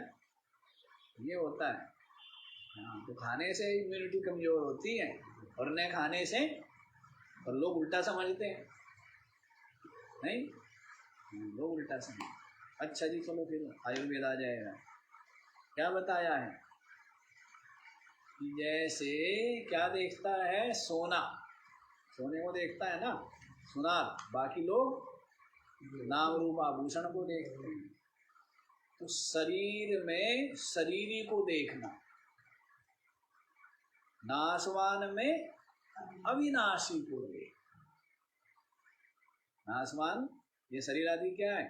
ये होता है। हाँ, तो खाने से इम्यूनिटी कमजोर होती है और न खाने से, और लोग उल्टा समझते हैं, नहीं लोग उल्टा समझते। अच्छा जी, चलो फिर आयुर्वेद आ जाएगा। क्या बताया है कि जैसे क्या देखता है, सोना, सोने को देखता है ना सुनार, बाकी लोग नाम रूप आभूषण को देखते हैं। तो शरीर में शरीरी को देखना, नासवान में अविनाशी को देखना। नासवान ये शरीर आदि क्या है,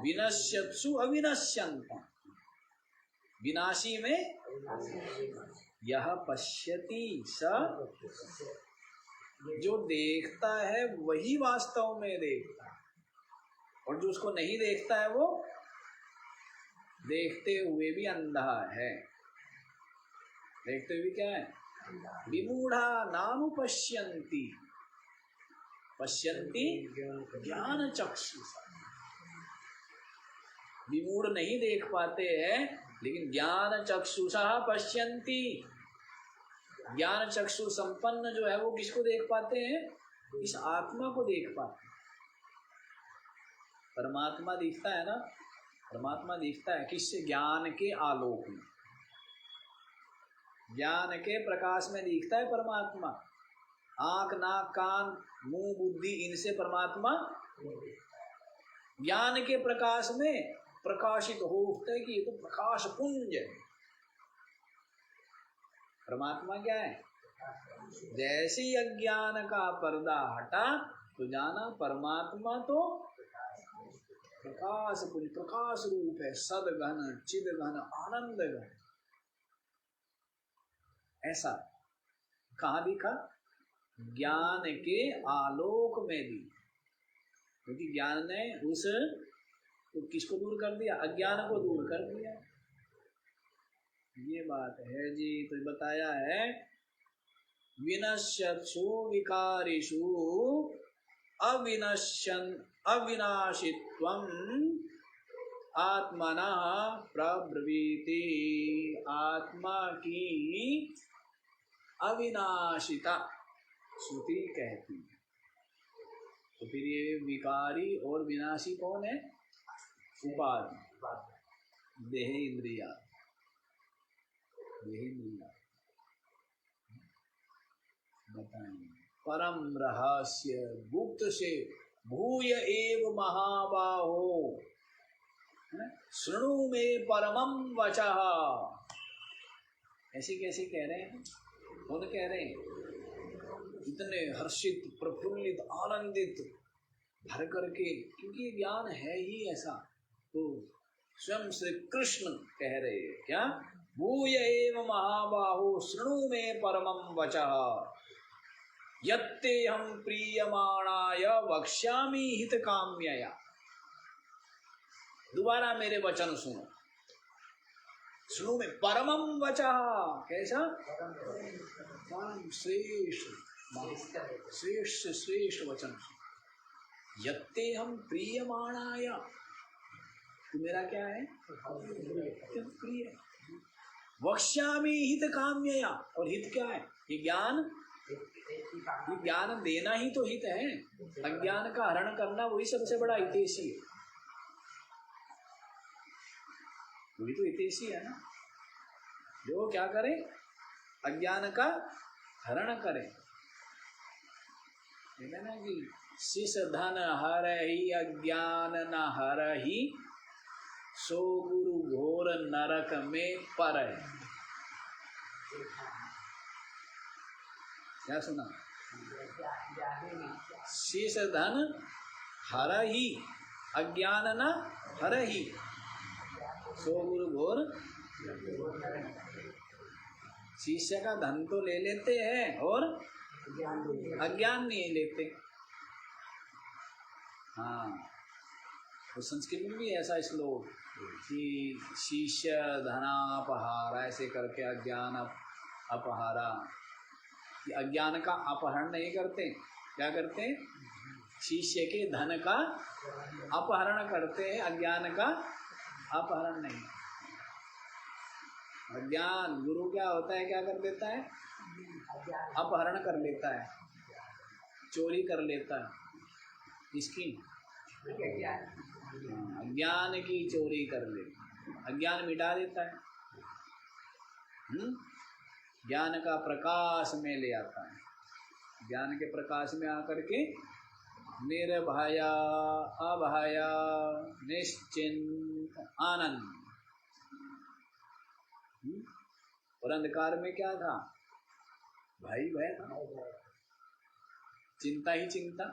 विनश्यत्सु अविनश्यन्त, विनाशी में यह पश्यति स, जो देखता है वही वास्तव में देखता है, और जो उसको नहीं देखता है वो देखते हुए भी अंधा है। देखते हुए क्या है, विमूढ़ा नानुपश्यन्ति, पश्यन्ति ज्ञान चक्षुषा। विमूढ़ नहीं देख पाते हैं, लेकिन ज्ञान चक्षुषा पश्यन्ति, ज्ञान चक्षु संपन्न जो है वो किसको देख पाते हैं, इस आत्मा को देख पाते हैं। परमात्मा दिखता है ना, परमात्मा दिखता है किससे, ज्ञान के आलोक में, ज्ञान के प्रकाश में दिखता है परमात्मा। आंख, नाक, कान, मुंह, बुद्धि, इनसे परमात्मा ज्ञान के प्रकाश में प्रकाशित हो उठता है कि ये तो प्रकाश पुंज है। परमात्मा क्या है, जैसे ही अज्ञान का पर्दा हटा तो जाना परमात्मा तो प्रकाश पुंज, प्रकाश रूप है, सदघन चिदघन आनंद घन। ऐसा कहाँ दिखा? ज्ञान के आलोक में भी, क्योंकि ज्ञान ने उस तो किसको दूर कर दिया? अज्ञान को दूर कर दिया। ये बात है जी। तो बताया है विनश्यत्सु विकारिषु अविनाशित्वं आत्मनः प्रब्रवीति। आत्मा की अविनाशिता श्रुति कहती है। तो फिर ये विकारी और विनाशी कौन है? उपाधि, देह इंद्रिया। बताएंगे परम रहस्य गुप्त से भूय एव महाबाहो शृणु में परमं वचः। ऐसे कैसे कह रहे हैं? कौन कह रहे हैं? इतने हर्षित, प्रफुल्लित, आनंदित भर करके, क्योंकि ज्ञान है ही ऐसा। तो स्वयं श्री कृष्ण कह रहे हैं क्या? भूय एव महाबाहो शृणु में परमं वचः यत्ते हम प्रीयमाणाय वक्ष्यामि हित काम्यया। दोबारा मेरे वचन सुनो। सुनो में परमं वचः, कैसा? परम श्रेष्ठ, श्रेष्ठ श्रेष्ठ वचन। यत्ते हम प्रीयमाणाय, तो मेरा क्या है? प्रिय। वक्ष्यामि हित काम्यया, और हित क्या है? ये ज्ञान, ये ज्ञान देना ही तो हित है। अज्ञान का हरण करना वही सबसे बड़ा हितैषी है। वही तो हितैषी है ना, जो क्या करे? अज्ञान का हरण करे। कहते ना कि शिष धन हरहि अज्ञान न हरहि सो गुरु घोर नरक में परहि। क्या सुना? शेष धन हरहि अज्ञान न हरहि सो गुरु घोर। शिष्य का धन तो ले लेते हैं और अज्ञान नहीं लेते। हाँ, तो संस्कृत में भी ऐसा श्लोक कि शिष्य धनापहार, ऐसे करके अज्ञान अपहारा। कि अज्ञान का अपहरण नहीं करते, क्या करते? शिष्य के धन का अपहरण करते हैं, अज्ञान का अपहरण नहीं। अज्ञान गुरु क्या होता है? क्या कर देता है? अपहरण कर लेता है, चोरी कर लेता है। इसकी अज्ञान की चोरी कर लेता है, अज्ञान मिटा देता है। ज्ञान का प्रकाश में ले आता है। ज्ञान के प्रकाश में आकर के निर्भया अभया निश्चिंत आनंद। और अंधकार में क्या था? भय भय था, चिंता ही चिंता।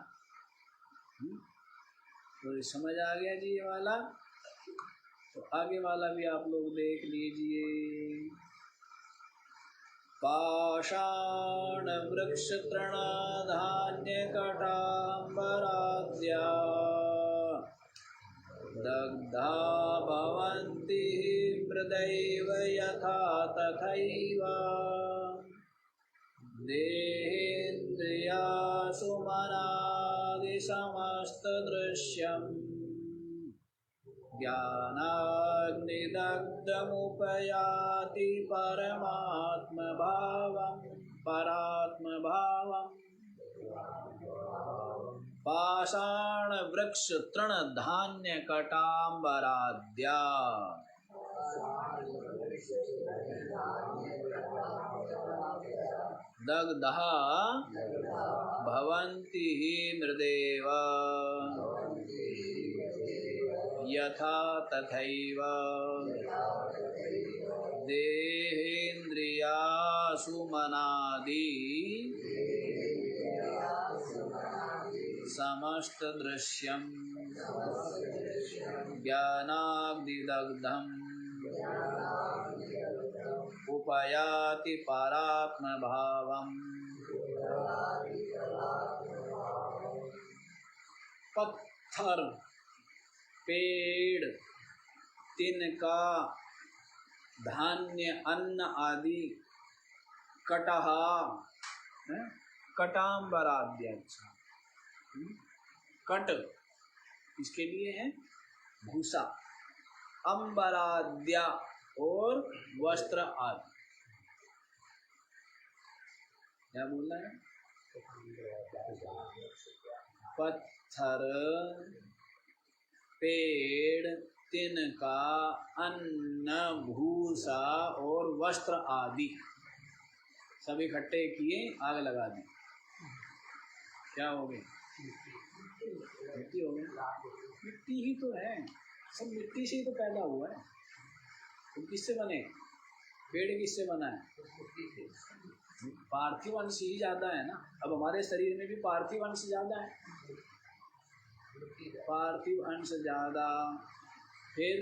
तो समझ आ गया जी ये वाला। तो आगे वाला भी आप लोग देख लीजिए। पाषाण वृक्ष तृणधान्य कटाम्बराद्या दग्धा भवन्ति मृदैव यथा तथैव देहेन्द्रियासु मनादि समस्तदृश्यम् ज्ञानाग्निदग्धमुपयाति परमात्मभावम् परात्मभावम्। पाषाण वृक्ष तृण धान्य कटाम्बराद्या दग्धः भवन्ति मृदेव यथा तथैव देहेन्द्रियासु मनादि समस्त दृश्यम ज्ञानाग्निदग्धम् उपयाति परात्म भावम्। पत्थर, पेड़, तिनका, धान्य, अन्न आदि, कटहा, कटाम्बराद्यक्ष, कट इसके लिए है भूसा, अम्बराद्या और वस्त्र आदि। क्या बोलना है? पत्थर, पेड़, तिनका, अन्न, भूसा और वस्त्र आदि सब इकट्ठे किए, आग लगा दी, क्या हो गए? मिट्टी हो गई। मिट्टी ही तो है, सब मिट्टी से ही तो पैदा हुआ है। तो किससे बने? पेड़ किससे बना है? पार्थिव अंश ही ज्यादा है ना। अब हमारे शरीर में भी पार्थिव अंश ज्यादा है, पार्थिव अंश ज्यादा, फिर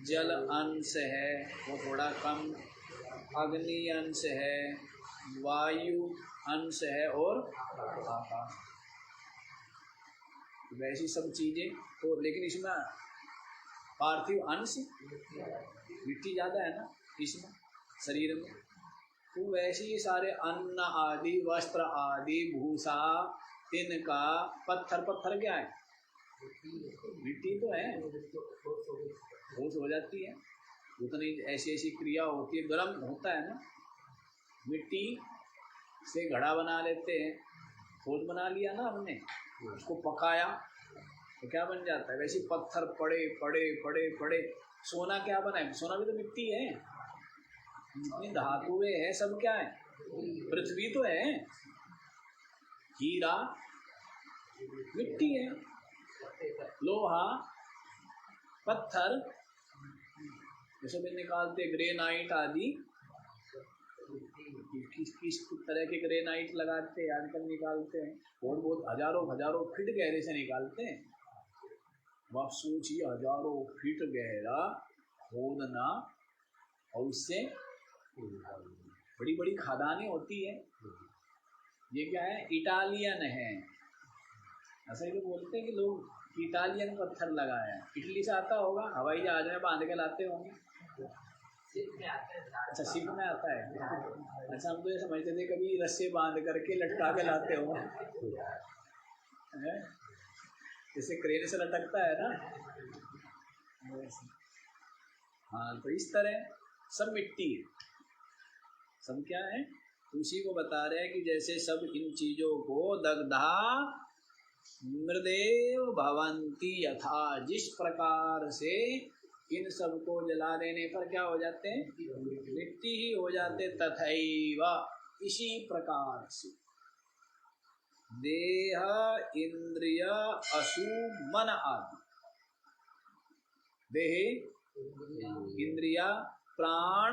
जल अंश है वो थोड़ा कम, अग्नि अंश है, वायु अंश है और आकाश, वैसी सब चीजें तो। लेकिन इसमें पार्थिव अंश मिट्टी ज्यादा है ना इसमें शरीर में, तो वैसे ही सारे अन्न आदि, वस्त्र आदि, भूसा, तिनका, पत्थर, पत्थर क्या है? मिट्टी तो है, ठोस हो जाती है, उतनी ऐसी ऐसी क्रिया होती है, गर्म होता है ना, मिट्टी से घड़ा बना लेते हैं, ठोस बना लिया ना हमने, उसको पकाया तो क्या बन जाता है? वैसे पत्थर पड़े पड़े पड़े पड़े, सोना क्या बना है? सोना भी तो मिट्टी है, जितनी धातुएं हैं सब क्या है? पृथ्वी तो है, हीरा मिट्टी है, लोहा, पत्थर जैसे भी निकालते, ग्रेनाइट आदि, किस तरह के ग्रेनाइट लगाते हैं आजकल, निकालते हैं बहुत बहुत हजारों हजारों फीट गहरे से निकालते हैं। आप सोचिए, हजारों फीट गहरा खोदना, और उससे बड़ी बड़ी खदानें होती है। ये क्या है? इटालियन है, ऐसा ही तो बोलते हैं कि लोग इटालियन पत्थर लगाया है। इटली से आता होगा, हवाई जहाज में बांध के लाते होंगे। अच्छा, सिप में आता है। अच्छा, हम तो ये समझते थे कभी रस्से बांध करके लटका के लाते हो, जैसे क्रेन से लटकता है ना। हाँ, तो इस तरह सब मिट्टी है, सब क्या है? उसी को बता रहे हैं कि जैसे सब इन चीजों को दग्धा मृदेव भवंती, यथा जिस प्रकार से इन सब को जला देने पर क्या हो जाते हैं? मिट्टी ही हो जाते, तथैव इसी प्रकार से देह, इंद्रिय, अशु, मन आदि, देह, इंद्रिया, प्राण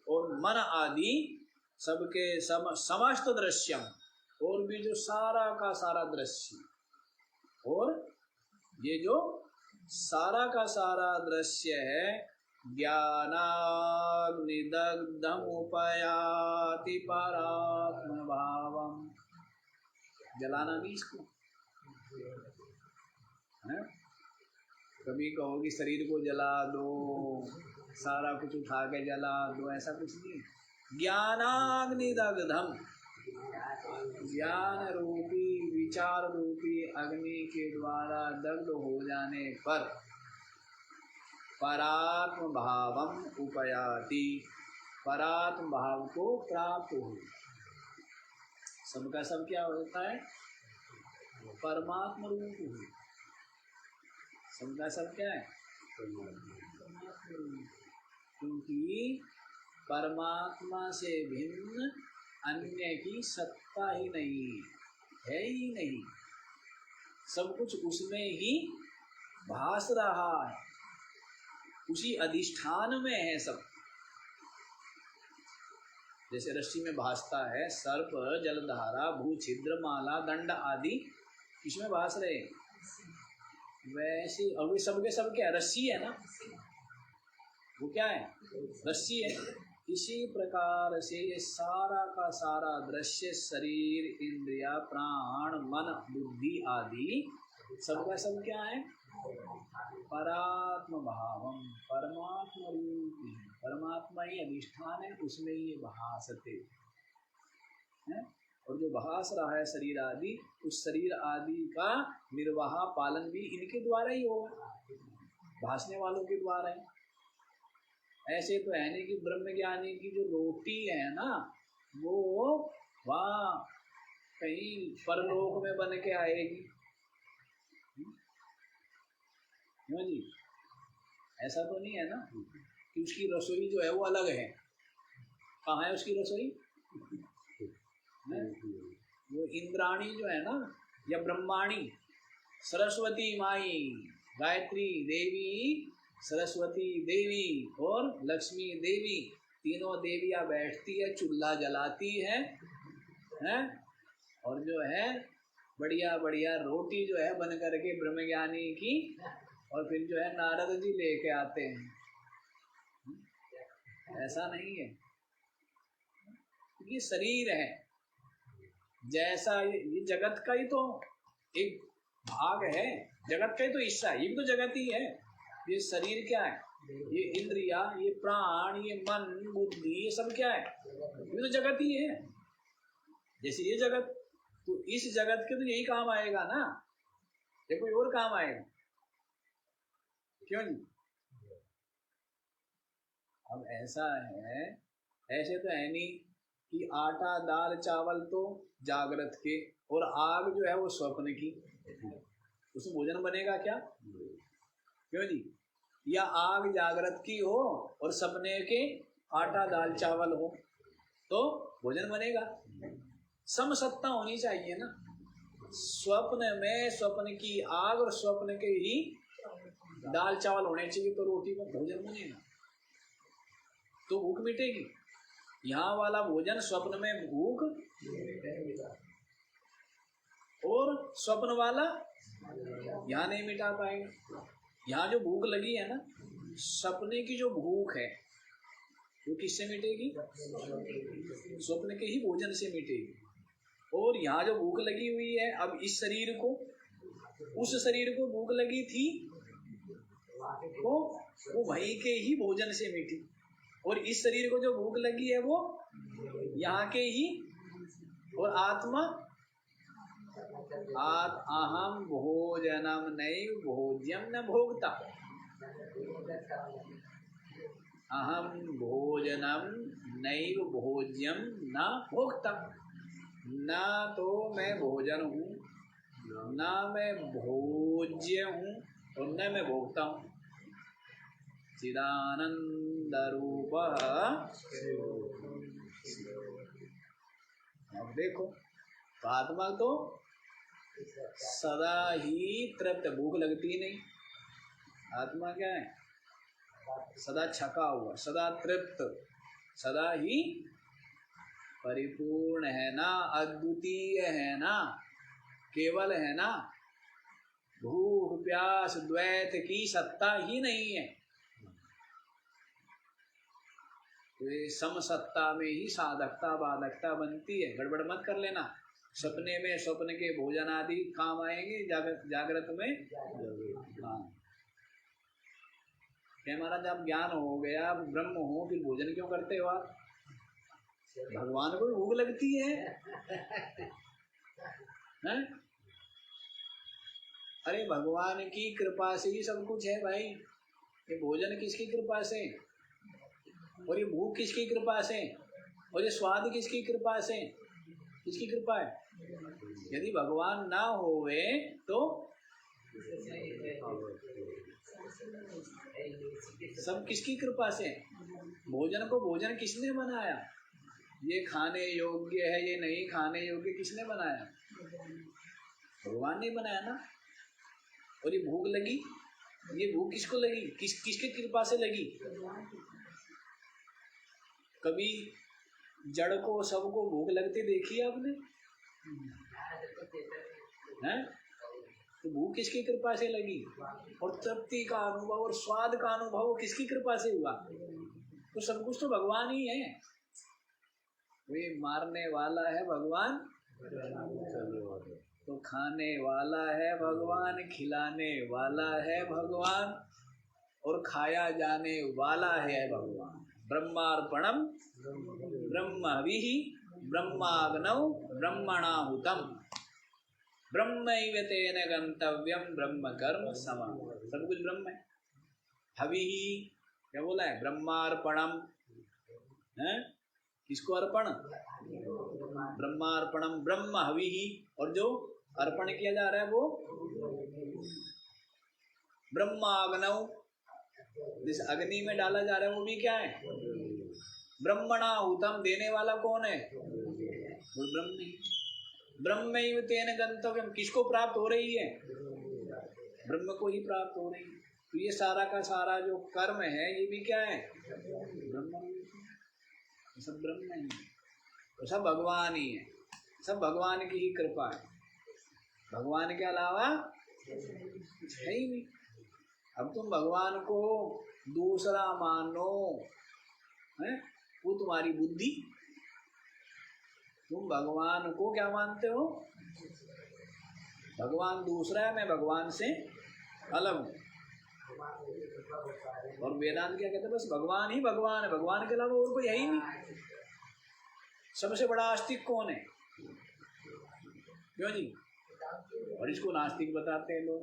और मन आदि सबके समस्त दृश्यम, और भी जो सारा का सारा दृश्य, और ये जो सारा का सारा दृश्य है, ज्ञानाग्निदग्धम उपयाति परात्म भावम। जलाना नहीं इसको है? कभी कहो कि शरीर को जला दो, सारा कुछ उठा के जला दो, ऐसा कुछ नहीं। ज्ञानाग्निदग्धम, ज्ञान रूपी, विचार रूपी अग्नि के द्वारा दग्ध हो जाने पर परात्म भावम उपयाति, परात्म भाव को प्राप्त हो। सबका सब क्या होता है? परमात्म रूप हो। सबका सब क्या है? क्योंकि परमात्मा से भिन्न अन्य की सत्ता ही नहीं है, ही नहीं। सब कुछ उसमें ही भास रहा है, उसी अधिष्ठान में है सब। जैसे रस्सी में भासता है सर्प, जलधारा, भू छिद्र, माला, दंड आदि, किसमें भास रहे? वैसे और वे सबके सब क्या रस्सी है ना, वो क्या है? रस्सी है। इसी प्रकार से ये सारा का सारा दृश्य शरीर, इंद्रिया, प्राण, मन, बुद्धि आदि सबका सब क्या है? परात्म भावम, परमात्मा रूप है, परमात्मा ही अधिष्ठान है, उसमें ये भासते हैं। और जो भास रहा है शरीर आदि, उस शरीर आदि का निर्वाह पालन भी इनके द्वारा ही होगा, भासने वालों के द्वारा ही। ऐसे तो है नहीं कि ब्रह्म ज्ञानी की जो रोटी है ना, वो वहाँ कहीं परलोक में बन के आएगी, क्यों जी? ऐसा तो नहीं है ना कि उसकी रसोई जो है वो अलग है। कहाँ है उसकी रसोई? वो इंद्राणी जो है ना, या ब्रह्माणी, सरस्वती माई, गायत्री देवी, सरस्वती देवी और लक्ष्मी देवी, तीनों देवियाँ बैठती है, चूल्हा जलाती है, और जो है बढ़िया बढ़िया रोटी जो है बन करके ब्रह्मज्ञानी की, और फिर जो है नारद जी लेके आते हैं। ऐसा नहीं है, ये शरीर है जैसा, ये जगत का ही तो एक भाग है, जगत का ही तो हिस्सा है, ये भी तो जगत ही है। ये शरीर क्या है? ये इंद्रिया, ये प्राण, ये मन, बुद्धि, ये सब क्या है? ये तो जगत ही है। जैसे ये जगत, तो इस जगत के तो यही काम आएगा ना, ये कोई और काम आएगा? क्यों नहीं? अब ऐसा है, ऐसे तो है नहीं कि आटा दाल चावल तो जागृत के और आग जो है वो स्वप्न की, उसमें भोजन बनेगा क्या? क्यों जी? या आग जागृत की हो और सपने के आटा दाल चावल हो तो भोजन बनेगा? समसत्ता होनी चाहिए ना। स्वप्न में स्वप्न की आग और स्वप्न के ही दाल चावल होने चाहिए तो रोटी का भोजन बनेगा, तो भूख मिटेगी। यहाँ वाला भोजन स्वप्न में भूख, और स्वप्न वाला यहाँ नहीं मिटा पाएगा। यहाँ जो भूख लगी है ना, सपने की जो भूख है वो किससे मिटेगी? स्वप्न के ही भोजन से मिटेगी। और यहाँ जो भूख लगी हुई है, अब इस शरीर को, उस शरीर को भूख लगी थी तो वो वहीं के ही भोजन से मिटी, और इस शरीर को जो भूख लगी है वो यहाँ के ही। और आत्मा, अहम भोजनम नैव भोज्यम न भोक्ता, अहम भोजनम नैव भोज्यम न भोक्ता, ना तो मैं भोजन हूँ, ना मैं भोज्य हूँ, और न मैं भोगता हूँ। चिदानंद रूप। अब देखो, आत्मा तो सदा ही तृप्त, भूख लगती नहीं। आत्मा क्या है? सदा छका हुआ, सदा तृप्त, सदा ही परिपूर्ण है ना, अद्वितीय है ना, केवल है ना। भूख प्यास द्वैत की सत्ता ही नहीं है। तो ये समसत्ता में ही साधकता बाधकता बनती है। गड़बड़ मत कर लेना। सपने में स्वप्न के भोजन आदि काम आएंगे, जागृत में हाँ। क्या महाराज, आप ज्ञान हो गया, ब्रह्म हो, फिर भोजन क्यों करते हो आप? भगवान को भी भूख लगती है, हैं? अरे भगवान की कृपा से ही सब कुछ है भाई। ये भोजन किसकी कृपा से, और ये भूख किसकी कृपा से, और ये स्वाद किसकी कृपा से? किसकी कृपा है? यदि भगवान ना होवे तो सब किसकी कृपा से? भोजन को भोजन किसने बनाया? ये खाने योग्य है, ये नहीं खाने योग्य, किसने बनाया? भगवान ने बनाया ना। और ये भूख लगी, ये भूख किसको लगी? किसके कृपा से लगी? कभी जड़ को सबको भूख लगती देखी आपने? हैं? भूख किसकी कृपा से लगी, और तृप्ति का अनुभव और स्वाद का अनुभव किसकी कृपा से हुआ? तो सब कुछ तो भगवान ही है। वे मारने वाला है भगवान, तो खाने वाला है भगवान, खिलाने वाला है भगवान, और खाया जाने वाला है भगवान। ब्रह्मार्पणम ब्रह्मभिः ब्रह्माग्नौ ब्रह्मणाहुतम ब्रह्मैव तेन गंतव्यम ब्रह्म कर्म समाम। सब कुछ ब्रह्म है। हविः क्या बोला है? ब्रह्मार्पणम है, किसको अर्पण? ब्रह्मार्पणम ब्रह्म हविः, और जो अर्पण किया जा रहा है वो ब्रह्माग्नौ, जिस अग्नि में डाला जा रहा है वो भी क्या है? ब्रह्मणाहुतम। देने वाला कौन है? वो ब्रह्म ही। ब्रह्मैव तेन गंतव्यम, किसको प्राप्त हो रही है? ब्रह्म को ही प्राप्त हो रही है। तो ये सारा का सारा जो कर्म है ये भी क्या है? ब्रह्म। सब ब्रह्म ही है, तो सब भगवान ही है, सब भगवान की ही कृपा है। भगवान के अलावा कुछ है ही नहीं। अब तुम भगवान को दूसरा मानो है, वो तुम्हारी बुद्धि। तुम भगवान को क्या मानते हो? भगवान दूसरा है, मैं भगवान से अलग हूँ। और वेदांत क्या कहते हैं? बस भगवान ही भगवान है, भगवान के अलावा और कोई है ही नहीं। सबसे बड़ा आस्तिक कौन है? क्यों जी? और इसको नास्तिक बताते हैं लोग।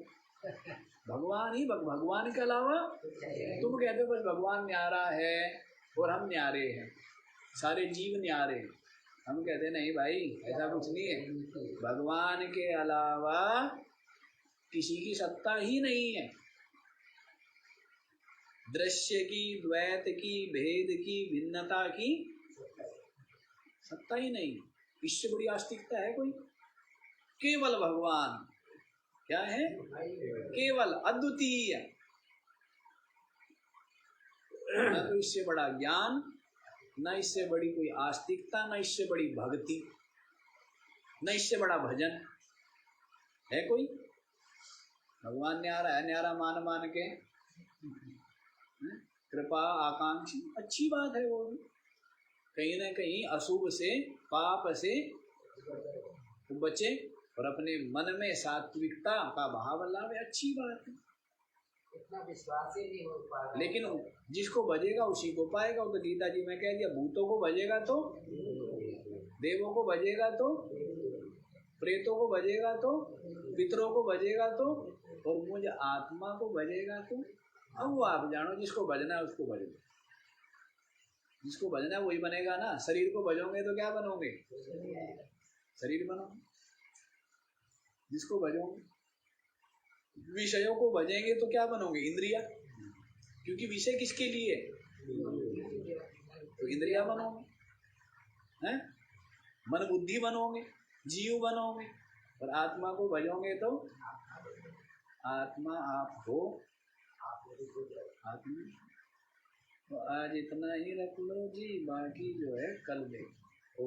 भगवान ही भगवान के अलावा तुम कहते हो बस भगवान न्यारा है और हम न्यारे हैं, सारे जीव न्यारे हैं। हम कहते नहीं भाई, ऐसा कुछ नहीं है। भगवान के अलावा किसी की सत्ता ही नहीं है। दृश्य की, द्वैत की, भेद की, भिन्नता की सत्ता ही नहीं। इससे बड़ी आस्तिकता है कोई? केवल भगवान क्या है? केवल अद्वितीय। न तो इससे बड़ा ज्ञान, न इससे बड़ी कोई आस्तिकता, न इससे बड़ी भक्ति, न इससे बड़ा भजन है कोई। भगवान न्यारा है, न्यारा मान मान के कृपा आकांक्षी, अच्छी बात है। वो कहीं न कहीं अशुभ से, पाप से बचे और अपने मन में सात्विकता का भाव लावे, अच्छी बात है।
इतना विश्वास ही नहीं हो पा रहा।
लेकिन जिसको भजेगा उसी को पाएगा। तो गीता जी में कह दिया, भूतों को भजेगा तो, देवों को भजेगा तो, प्रेतों को भजेगा तो, पितरों को भजेगा तो, और मुझ आत्मा को भजेगा तो। अब वो आप जानो, जिसको भजना है उसको भजो। जिसको भजना है वही बनेगा ना। शरीर को भजोगे तो क्या बनोगे? शरीर बनोगे। जिसको भजोगे, विषयों को भजेंगे तो क्या बनोगे? इंद्रिया। क्योंकि विषय किसके लिए? तो इंद्रिया बनोगे, हैं? मन बुद्धि बनोगे, जीव बनोगे। और आत्मा को भजोगे तो आत्मा आप हो, आत्मा। तो आज इतना ही रख लो जी, बाकी जो है कल देखो।